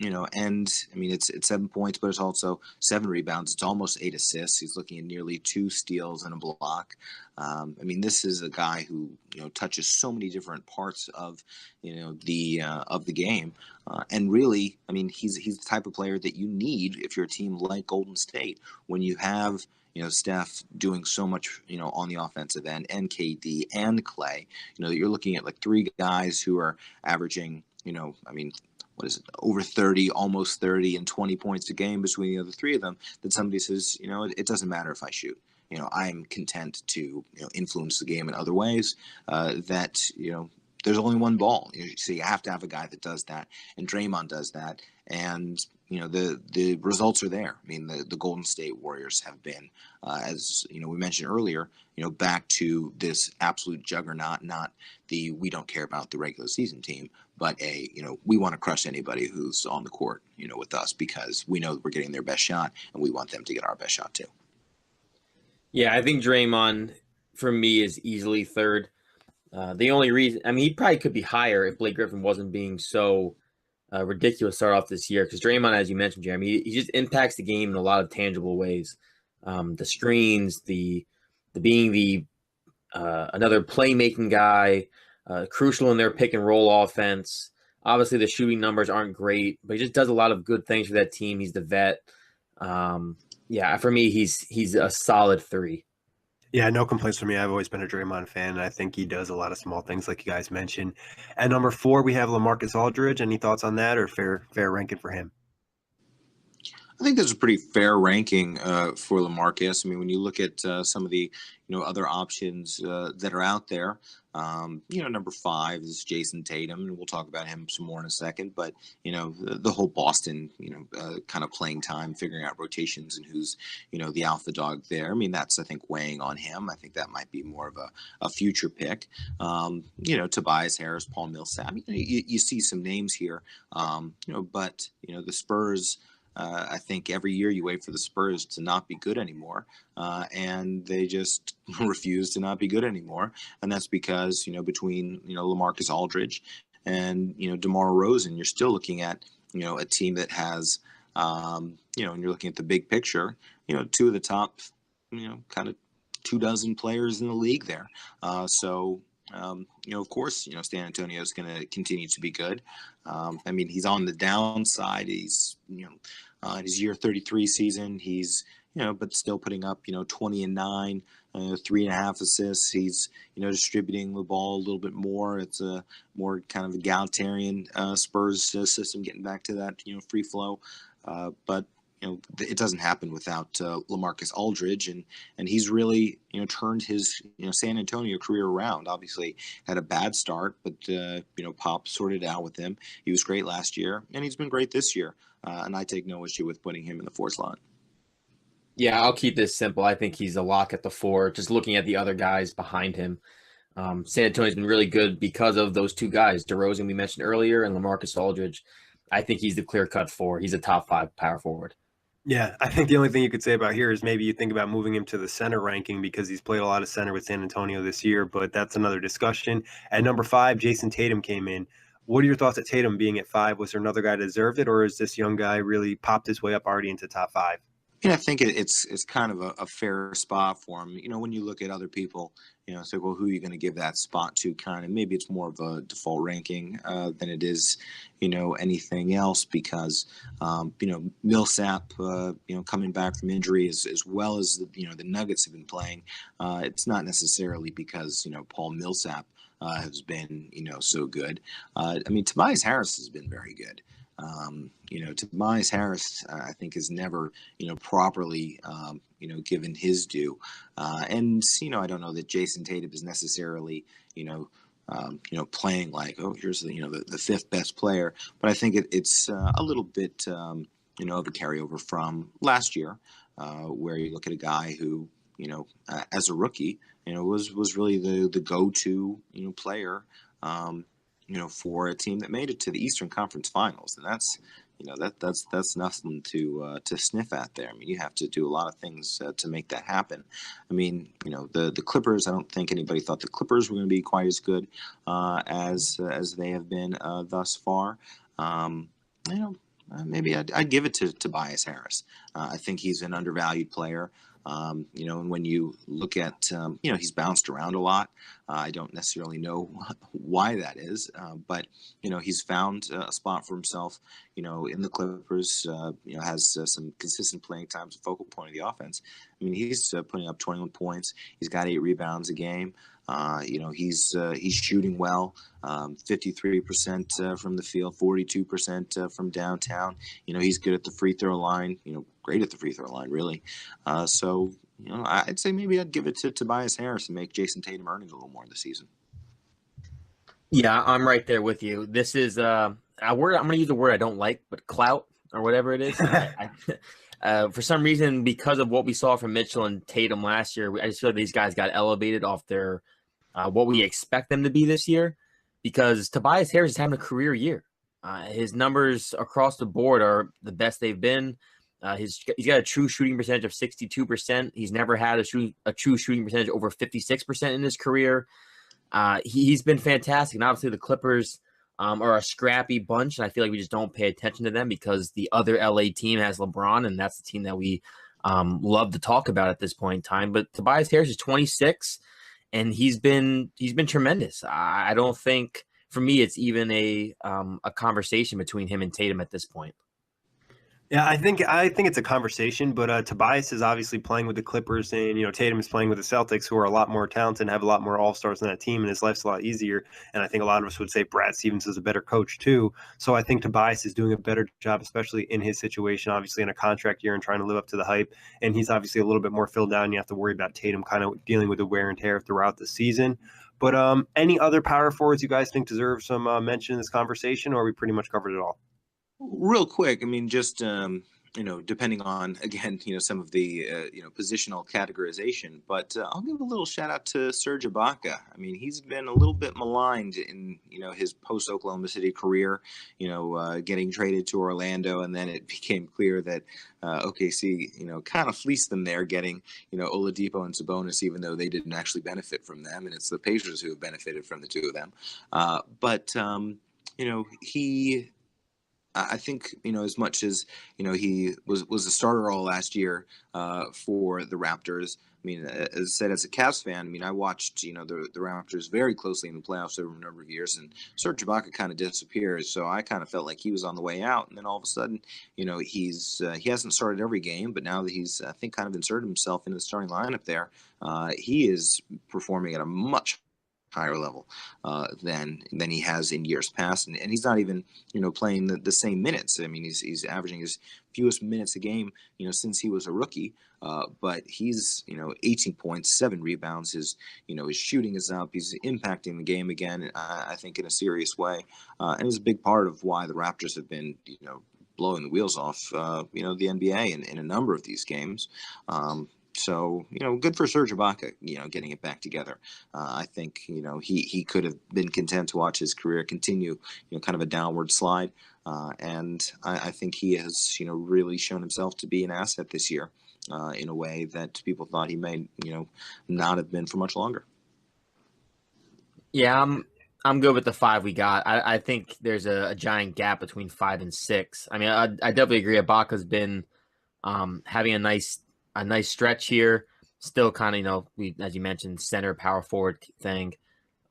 And I mean, it's 7 points, but it's also 7 rebounds. It's almost 8 assists. He's looking at nearly 2 steals and a block. I mean, this is a guy who, touches so many different parts of, the game. And really, I mean, he's the type of player that you need if you're a team like Golden State, when you have, Steph doing so much, on the offensive end, and KD and Clay, that you're looking at like 3 guys who are averaging, I mean, what is it, over 30, almost 30, and 20 points a game between the other 3 of them, that somebody says, it doesn't matter if I shoot. I'm content to, influence the game in other ways, there's only one ball. So you have to have a guy that does that, and Draymond does that. And, the results are there. I mean, the Golden State Warriors have been, as, we mentioned earlier, back to this absolute juggernaut, not the we don't care about the regular season team, but we want to crush anybody who's on the court, with us, because we know we're getting their best shot, and we want them to get our best shot too. Yeah, I think Draymond, for me, is easily third. The only reason, I mean, he probably could be higher if Blake Griffin wasn't being so ridiculous start off this year, because Draymond, as you mentioned, Jeremy, he just impacts the game in a lot of tangible ways. The screens, the being the another playmaking guy, crucial in their pick and roll offense. Obviously, the shooting numbers aren't great, but he just does a lot of good things for that team. He's the vet. Yeah, for me, he's a solid 3. Yeah, no complaints from me. I've always been a Draymond fan, and I think he does a lot of small things like you guys mentioned. At number 4, we have LaMarcus Aldridge. Any thoughts on that, or fair ranking for him? I think that's a pretty fair ranking for LaMarcus. I mean, when you look at some of the other options that are out there, number 5 is Jason Tatum, and we'll talk about him some more in a second. But the whole Boston kind of playing time, figuring out rotations and who's the alpha dog there. I mean, that's, I think, weighing on him. I think that might be more of a future pick. Tobias Harris, Paul Millsap. I mean, you see some names here, but the Spurs. I think every year you wait for the Spurs to not be good anymore, and they just refuse to not be good anymore. And that's because, between, LaMarcus Aldridge and, DeMar DeRozan, you're still looking at, a team that has, and you're looking at the big picture, 2 of the top, kind of 24 players in the league there. Of course, San Antonio is going to continue to be good. I mean, he's on the downside. He's, in his year 33 season, he's, but still putting up, 20 and 9, 3.5 assists. He's, distributing the ball a little bit more. It's a more kind of egalitarian Spurs system, getting back to that, free flow. But it doesn't happen without LaMarcus Aldridge, and he's really turned his San Antonio career around. Obviously had a bad start, but Pop sorted it out with him. He was great last year, and he's been great this year. And I take no issue with putting him in the 4th slot. Yeah, I'll keep this simple. I think he's a lock at the 4. Just looking at the other guys behind him, San Antonio's been really good because of those 2 guys, DeRozan we mentioned earlier, and LaMarcus Aldridge. I think he's the clear-cut 4. He's a top 5 power forward. Yeah, I think the only thing you could say about here is maybe you think about moving him to the center ranking, because he's played a lot of center with San Antonio this year, but that's another discussion. At number 5, Jason Tatum came in. What are your thoughts at Tatum being at 5? Was there another guy that deserved it, or is this young guy really popped his way up already into top 5? I think it's kind of a fair spot for him. When you look at other people, it's like, well, who are you going to give that spot to? Kind of, maybe it's more of a default ranking than it is, anything else, because, Millsap, coming back from injury as well as, the Nuggets have been playing. It's not necessarily because, Paul Millsap has been, so good. I mean, Tobias Harris has been very good. Tobias Harris, I think, has never, properly, given his due. And, I don't know that Jason Tatum is necessarily, playing like, oh, here's the 5th best player. But I think it's a little bit, of a carryover from last year, where you look at a guy who, as a rookie, was really the go-to, player, for a team that made it to the Eastern Conference Finals. And that's, that's nothing to sniff at there. I mean, you have to do a lot of things to make that happen. I mean, the Clippers, I don't think anybody thought the Clippers were going to be quite as good as they have been thus far. maybe I'd give it to Tobias Harris. I think he's an undervalued player. And when you look at, he's bounced around a lot. I don't necessarily know why that is, but, he's found a spot for himself, in the Clippers, has some consistent playing time as a focal point of the offense. I mean, he's putting up 21 points. He's got 8 rebounds a game. He's shooting well, 53% from the field, 42% from downtown. He's good at the free throw line, great at the free throw line, really. So I'd say maybe I'd give it to Tobias Harris and make Jason Tatum earn it a little more this season. Yeah, I'm right there with you. This is a word, I'm going to use a word I don't like, but clout or whatever it is. For some reason, because of what we saw from Mitchell and Tatum last year, I just feel like these guys got elevated off their what we expect them to be this year, because Tobias Harris is having a career year. His numbers across the board are the best they've been. He's got a true shooting percentage of 62%. He's never had a true shooting percentage over 56% in his career. He's been fantastic. And obviously the Clippers are a scrappy bunch, and I feel like we just don't pay attention to them because the other LA team has LeBron, and that's the team that we love to talk about at this point in time. But Tobias Harris is 26, and he's been tremendous. I don't think, for me, it's even a conversation between him and Tatum at this point. Yeah, I think it's a conversation, but Tobias is obviously playing with the Clippers, and Tatum is playing with the Celtics, who are a lot more talented and have a lot more all-stars on that team, and his life's a lot easier. And I think a lot of us would say Brad Stevens is a better coach too. So I think Tobias is doing a better job, especially in his situation, obviously in a contract year and trying to live up to the hype. And he's obviously a little bit more filled down. You have to worry about Tatum kind of dealing with the wear and tear throughout the season. But any other power forwards you guys think deserve some mention in this conversation, or we pretty much covered it all? Real quick, I mean, just depending on, again, some of the positional categorization, but I'll give a little shout out to Serge Ibaka. I mean, he's been a little bit maligned in his post Oklahoma City career, getting traded to Orlando, and then it became clear that OKC kind of fleeced them there, getting Oladipo and Sabonis, even though they didn't actually benefit from them, and it's the Pacers who have benefited from the two of them. I think, as much as, he was a starter all last year for the Raptors. I mean, as I said, as a Cavs fan, I mean, I watched, the Raptors very closely in the playoffs over a number of years, and Serge Ibaka kind of disappears. So I kind of felt like he was on the way out. And then all of a sudden, he hasn't started every game, but now that he's, I think, kind of inserted himself into the starting lineup there, he is performing at a much higher level than he has in years past, and he's not even playing the same minutes. I mean, he's averaging his fewest minutes a game since he was a rookie, but he's 18 points, 7 rebounds. His shooting is up. He's impacting the game again, I think, in a serious way, and it's a big part of why the Raptors have been blowing the wheels off the NBA in a number of these games. So, good for Serge Ibaka, getting it back together. I think, he could have been content to watch his career continue, kind of a downward slide. And I think he has, really shown himself to be an asset this year in a way that people thought he may, not have been for much longer. Yeah, I'm good with the 5 we got. I think there's a giant gap between 5 and 6. I mean, I definitely agree. Ibaka's been having a nice stretch here. Still kind of, as you mentioned, center power forward thing.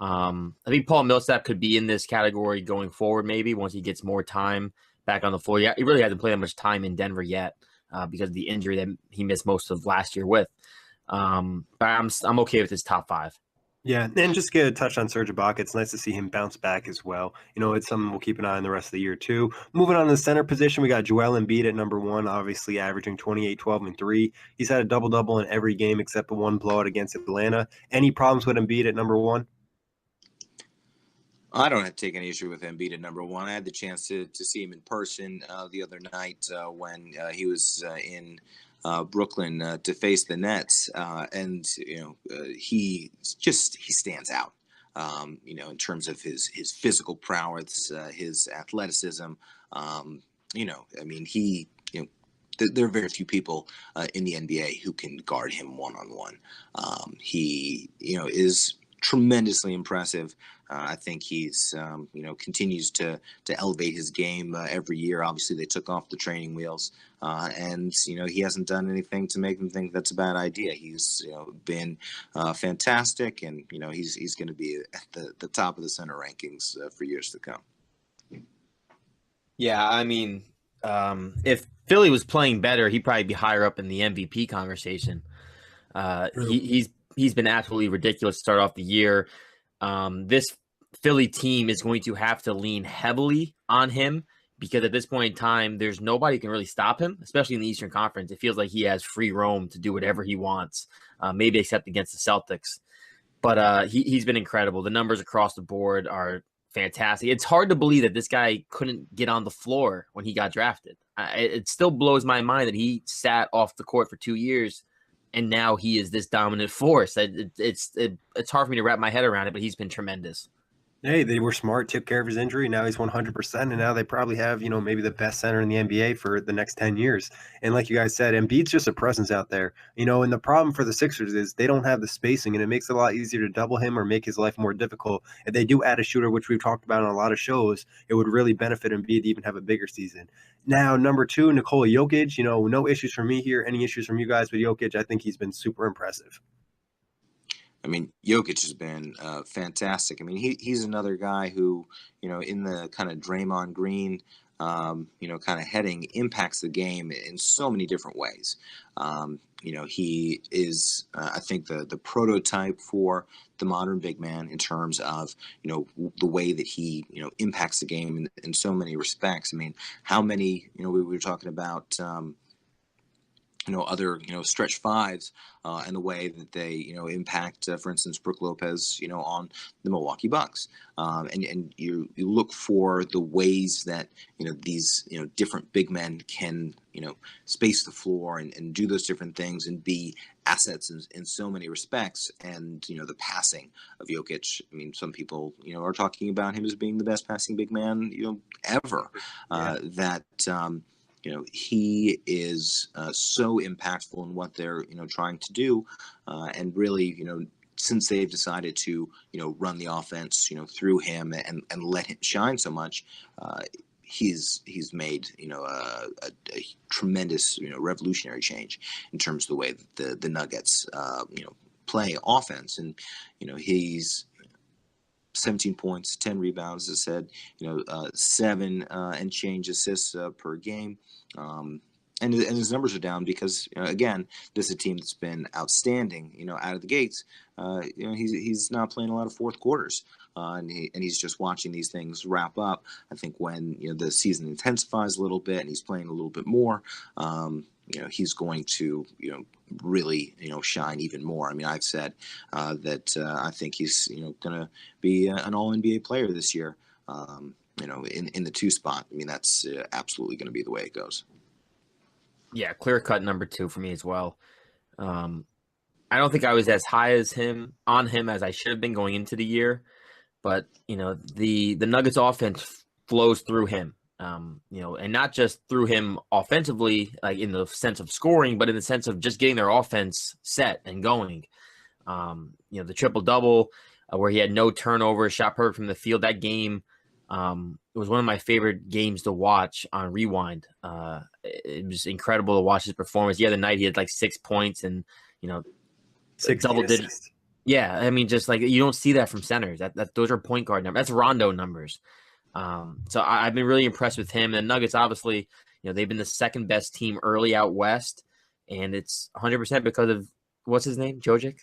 I think Paul Millsap could be in this category going forward, maybe once he gets more time back on the floor. Yeah, he really hasn't played that much time in Denver yet because of the injury that he missed most of last year with. But I'm okay with his top 5. Yeah, and just get a touch on Serge Ibaka. It's nice to see him bounce back as well. It's something we'll keep an eye on the rest of the year too. Moving on to the center position, we got Joel Embiid at number 1, obviously averaging 28, 12, and 3. He's had a double-double in every game except the one blowout against Atlanta. Any problems with Embiid at number 1? I don't have to take any issue with Embiid at number 1. I had the chance to see him in person the other night when he was in Brooklyn to face the Nets, and he stands out. In terms of his physical prowess, his athleticism. I mean, there are very few people in the NBA who can guard him one-on-one. He is tremendously impressive. I think he's, continues to elevate his game every year. Obviously, they took off the training wheels, and he hasn't done anything to make them think that's a bad idea. He's been fantastic, and he's going to be at the top of the center rankings for years to come. Yeah, I mean, if Philly was playing better, he'd probably be higher up in the MVP conversation. He's been absolutely ridiculous to start off the year. This Philly team is going to have to lean heavily on him because at this point in time, there's nobody who can really stop him, especially in the Eastern Conference. It feels like he has free roam to do whatever he wants, maybe except against the Celtics. But he's been incredible. The numbers across the board are fantastic. It's hard to believe that this guy couldn't get on the floor when he got drafted. It still blows my mind that he sat off the court for 2 years and now he is this dominant force. It's hard for me to wrap my head around it, but he's been tremendous. Hey, they were smart, took care of his injury. Now he's 100%, and now they probably have, maybe the best center in the NBA for the next 10 years. And like you guys said, Embiid's just a presence out there. And the problem for the Sixers is they don't have the spacing, and it makes it a lot easier to double him or make his life more difficult. If they do add a shooter, which we've talked about on a lot of shows, it would really benefit Embiid to even have a bigger season. Now, number 2, Nikola Jokic, no issues from me here. Any issues from you guys with Jokic? I think he's been super impressive. I mean, Jokic has been fantastic. I mean, he's another guy who, in the kind of Draymond Green, kind of heading impacts the game in so many different ways. He is, I think, the prototype for the modern big man in terms of, the way that he, impacts the game in so many respects. I mean, how many, we were talking about, other, stretch fives and the way that they, impact, for instance, Brook Lopez, on the Milwaukee Bucks. And you look for the ways that, these, different big men can, space the floor and do those different things and be assets in so many respects. And, the passing of Jokic, I mean, some people, are talking about him as being the best passing big man, ever. He is so impactful in what they're, trying to do. And really, since they've decided to, run the offense, through him and let him shine so much, he's made, a tremendous, revolutionary change in terms of the way that the Nuggets, play offense. And, he's 17 points, 10 rebounds, as I said, 7 and change assists per game. And his numbers are down because, again, this is a team that's been outstanding, out of the gates. He's not playing a lot of fourth quarters, and he's just watching these things wrap up. I think when, the season intensifies a little bit and he's playing a little bit more, he's going to, really, shine even more. I mean, I've said that I think he's, going to be an all-NBA player this year, in the 2 spot. I mean, that's absolutely going to be the way it goes. Yeah, clear-cut number 2 for me as well. I don't think I was as high as on him as I should have been going into the year, but the Nuggets offense flows through him. And not just through him offensively, like in the sense of scoring, but in the sense of just getting their offense set and going. The triple-double where he had no turnovers, shot perfect from the field. That game, it was one of my favorite games to watch on Rewind. It was incredible to watch his performance. The other night he had like 6 points and, 6 double digits. Yeah, I mean, just like you don't see that from centers. Those are point guard numbers. That's Rondo numbers. So I've been really impressed with him. And the Nuggets, obviously, they've been the second best team early out west, and it's 100% because of what's his name, Jokic.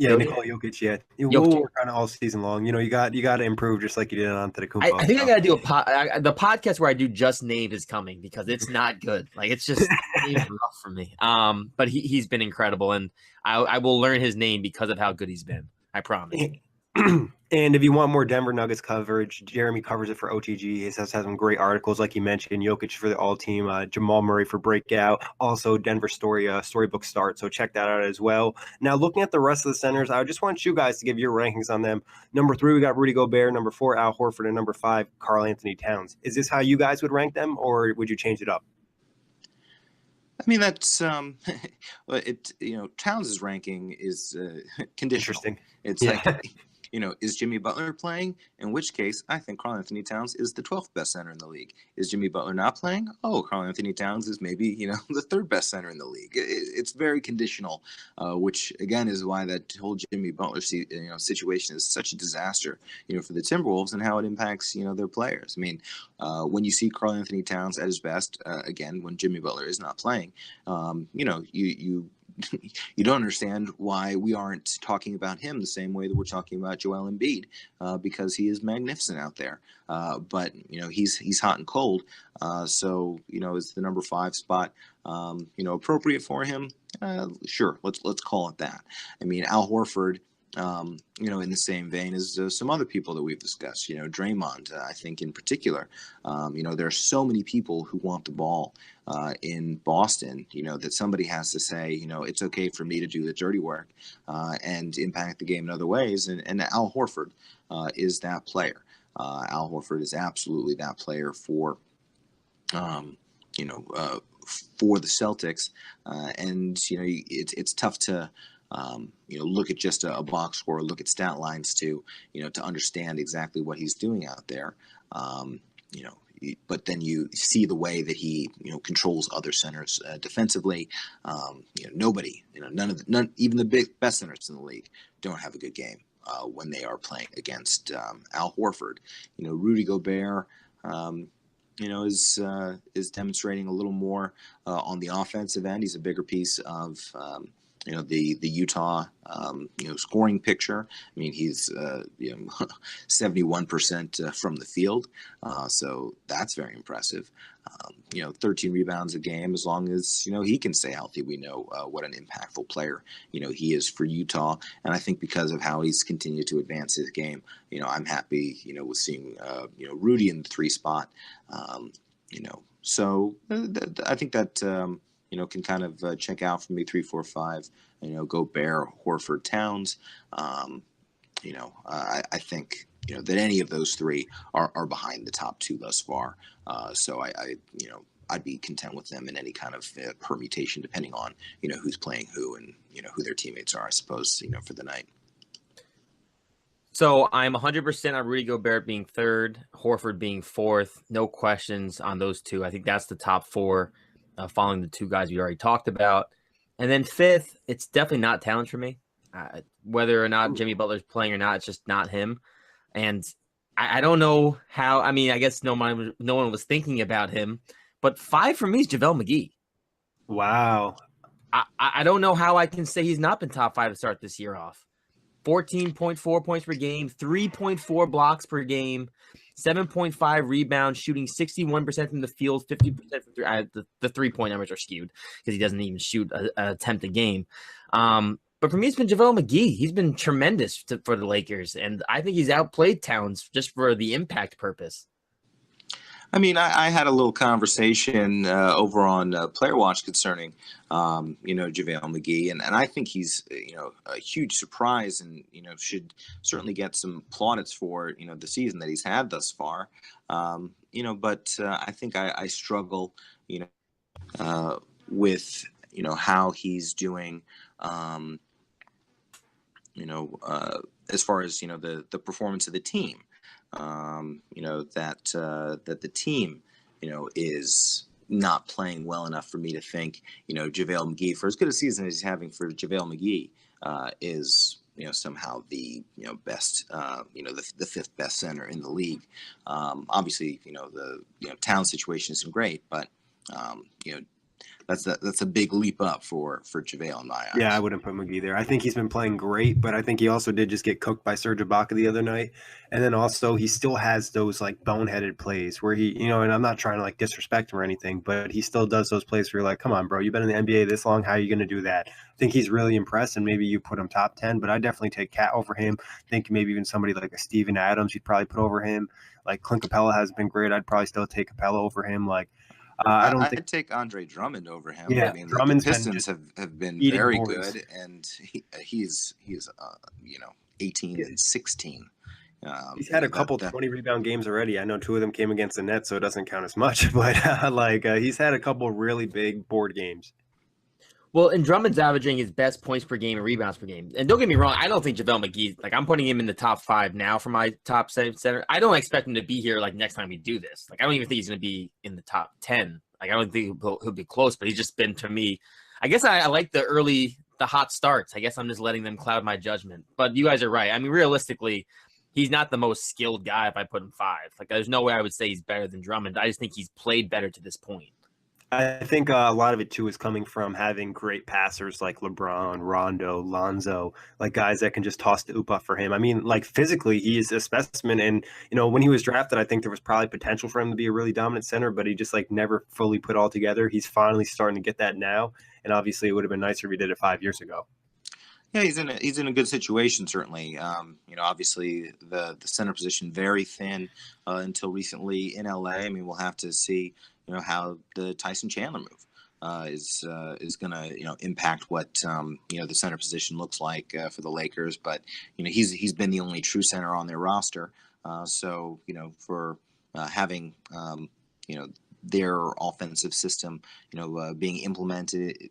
Yeah, Nikola Jokic. Yeah, we'll work on it all season long. You got to improve just like you did on Antetokounmpo. I think I got to do the podcast where I do just names is coming because it's not good. Like it's just rough for me. But he's been incredible, and I will learn his name because of how good he's been. I promise. And if you want more Denver Nuggets coverage, Jeremy covers it for OTG. He has some great articles, like you mentioned, Jokic for the all-team, Jamal Murray for Breakout, also Denver Storybook Start. So check that out as well. Now, looking at the rest of the centers, I just want you guys to give your rankings on them. Number 3, we got Rudy Gobert. Number 4, Al Horford. And number 5, Karl Anthony Towns. Is this how you guys would rank them, or would you change it up? I mean, that's well, Towns' ranking is conditional. Interesting. It's Yeah. like, is Jimmy Butler playing? In which case, I think Karl Anthony Towns is the 12th best center in the league. Is Jimmy Butler not playing? Oh, Karl Anthony Towns is maybe, the third best center in the league. It's very conditional, which again is why that whole Jimmy Butler situation is such a disaster, for the Timberwolves and how it impacts, their players. I mean, when you see Karl Anthony Towns at his best, again, when Jimmy Butler is not playing, you don't understand why we aren't talking about him the same way that we're talking about Joel Embiid, because he is magnificent out there. But he's hot and cold. So is the number 5 spot appropriate for him? Sure, let's call it that. I mean, Al Horford. In the same vein as some other people that we've discussed, Draymond, I think in particular, there are so many people who want the ball in Boston, that somebody has to say, it's okay for me to do the dirty work and impact the game in other ways. And Al Horford is that player. Al Horford is absolutely that player for the Celtics. And, it's tough to, look at just a box score, look at stat lines to understand exactly what he's doing out there. But then you see the way that he, controls other centers defensively. Nobody, none, even the best centers in the league don't have a good game when they are playing against Al Horford. Rudy Gobert, is demonstrating a little more on the offensive end. He's a bigger piece of the Utah scoring picture. I mean, he's 71% from the field, so that's very impressive. 13 rebounds a game. As long as he can stay healthy, we know what an impactful player he is for Utah. And I think because of how he's continued to advance his game, I'm happy with seeing Rudy in the 3 spot. So I think that. Can kind of check out for me 3, 4, 5. Gobert, Horford, Towns. I think that any of those 3 are behind the top 2 thus far. So I'd be content with them in any kind of permutation, depending on who's playing who and who their teammates are, I suppose, for the night. So I'm 100% on Rudy Gobert being 3rd, Horford being 4th. No questions on those 2. I think that's the top 4. Following the 2 guys we already talked about. And then 5th, it's definitely not Towns for me. Whether or not Jimmy Butler's playing or not, it's just not him. And I don't know how. I mean, I guess no one was thinking about him. But 5 for me is JaVale McGee. Wow. I don't know how I can say he's not been top 5 to start this year off. 14.4 points per game, 3.4 blocks per game, 7.5 rebounds, shooting 61% from the field, 50% from 3. The 3-point numbers are skewed because he doesn't even shoot an attempt a game. But for me, it's been JaVale McGee. He's been tremendous for the Lakers, and I think he's outplayed Towns just for the impact purpose. I mean, I had a little conversation over on Player Watch concerning, JaVale McGee, and I think he's, a huge surprise and, should certainly get some plaudits for, the season that he's had thus far. But I think I struggle, with, how he's doing, as far as, the performance of the team. That the team, is not playing well enough for me to think, JaVale McGee, for as good a season as he's having for JaVale McGee, is, somehow the, best, the 5th best center in the league. Obviously, the, Town situation isn't great, but, that's a big leap up for JaVale in my eyes. Yeah, I wouldn't put McGee there. I think he's been playing great, but I think he also did just get cooked by Serge Ibaka the other night. And then also he still has those like boneheaded plays where he, and I'm not trying to like disrespect him or anything, but he still does those plays where you're like, come on, bro, you've been in the NBA this long. How are you going to do that? I think he's really impressed, and maybe you put him top 10, but I definitely take Cat over him. I think maybe even somebody like a Steven Adams you'd probably put over him. Like Clint Capella has been great. I'd probably still take Capella over him. Like, I'd take Andre Drummond over him. Yeah, I mean, Drummond's the Pistons have been very good, and he's 18 and 16, He's had a couple 20 rebound games already. I know 2 of them came against the Nets, so it doesn't count as much. But he's had a couple really big board games. Well, and Drummond's averaging his best points per game and rebounds per game. And don't get me wrong, I don't think JaVale McGee, like I'm putting him in the top 5 now for my top center. I don't expect him to be here like next time we do this. Like I don't even think he's going to be in the top 10. Like I don't think he'll be close, but he's just been, to me, I guess I like the hot starts. I guess I'm just letting them cloud my judgment. But you guys are right. I mean, realistically, he's not the most skilled guy if I put him 5. Like there's no way I would say he's better than Drummond. I just think he's played better to this point. I think a lot of it, too, is coming from having great passers like LeBron, Rondo, Lonzo, like guys that can just toss the oop up for him. I mean, like physically, he is a specimen. And, when he was drafted, I think there was probably potential for him to be a really dominant center, but he just like never fully put all together. He's finally starting to get that now. And obviously, it would have been nicer if he did it 5 years ago. Yeah, he's in a good situation, certainly. Obviously the center position very thin until recently in LA. I mean, we'll have to see, how the Tyson Chandler move is going to impact what the center position looks like for the Lakers. But he's been the only true center on their roster. So for having their offensive system, being implemented,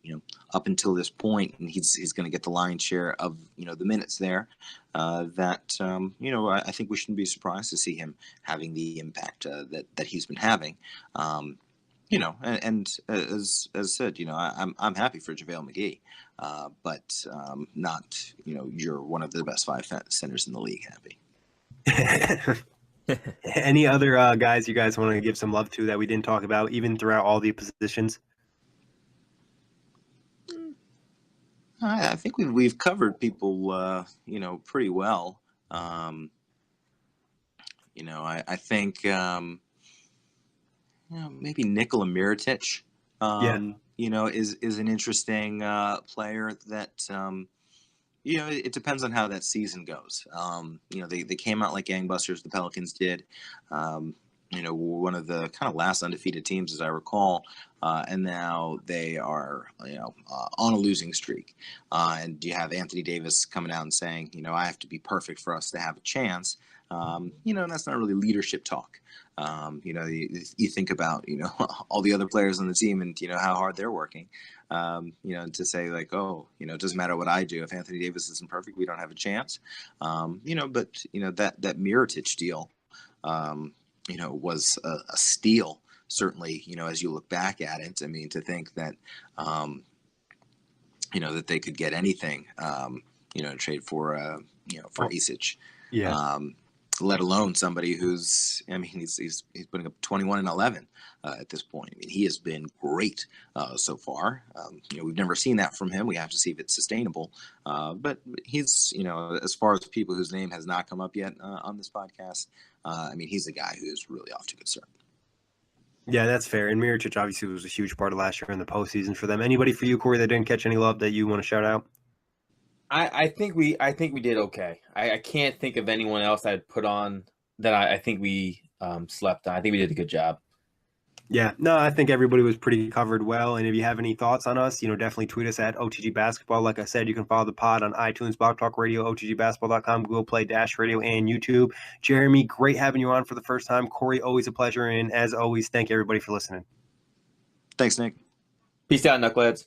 up until this point, and he's going to get the lion's share of, the minutes there. I think we shouldn't be surprised to see him having the impact that he's been having. And as said, I'm happy for JaVale McGee, but not, you're one of the best 5 centers in the league happy. Any other guys you guys want to give some love to that we didn't talk about, even throughout all the positions? I think we've covered people, pretty well. I think, maybe Nikola Mirotic, is an interesting player that. It depends on how that season goes. They came out like gangbusters, the Pelicans did. One of the kind of last undefeated teams, as I recall, and now they are, on a losing streak. And you have Anthony Davis coming out and saying, I have to be perfect for us to have a chance. And that's not really leadership talk. You think about, all the other players on the team and, how hard they're working, to say like, it doesn't matter what I do. If Anthony Davis isn't perfect, we don't have a chance. But that Mirotic deal, was a steal, certainly, as you look back at it. I mean, to think that, that they could get anything, trade for Isic. Yeah. Let alone somebody who's, he's putting up 21 and 11 at this point. I mean, he has been great so far. We've never seen that from him. We have to see if it's sustainable. But he's, as far as people whose name has not come up yet on this podcast, he's a guy who's really off to a good start. Yeah, that's fair. And Mirotic obviously was a huge part of last year in the postseason for them. Anybody for you, Kory, that didn't catch any love that you want to shout out? I think we did okay. I can't think of anyone else I'd put on that I think we slept on. I think we did a good job. Yeah, no, I think everybody was pretty covered well. And if you have any thoughts on us, definitely tweet us at OTG Basketball. Like I said, you can follow the pod on iTunes, Blog Talk Radio, OTGBasketball.com, Google Play, Dash Radio, and YouTube. Jeremy, great having you on for the first time. Kory, always a pleasure. And as always, thank everybody for listening. Thanks, Nick. Peace out, knuckleheads.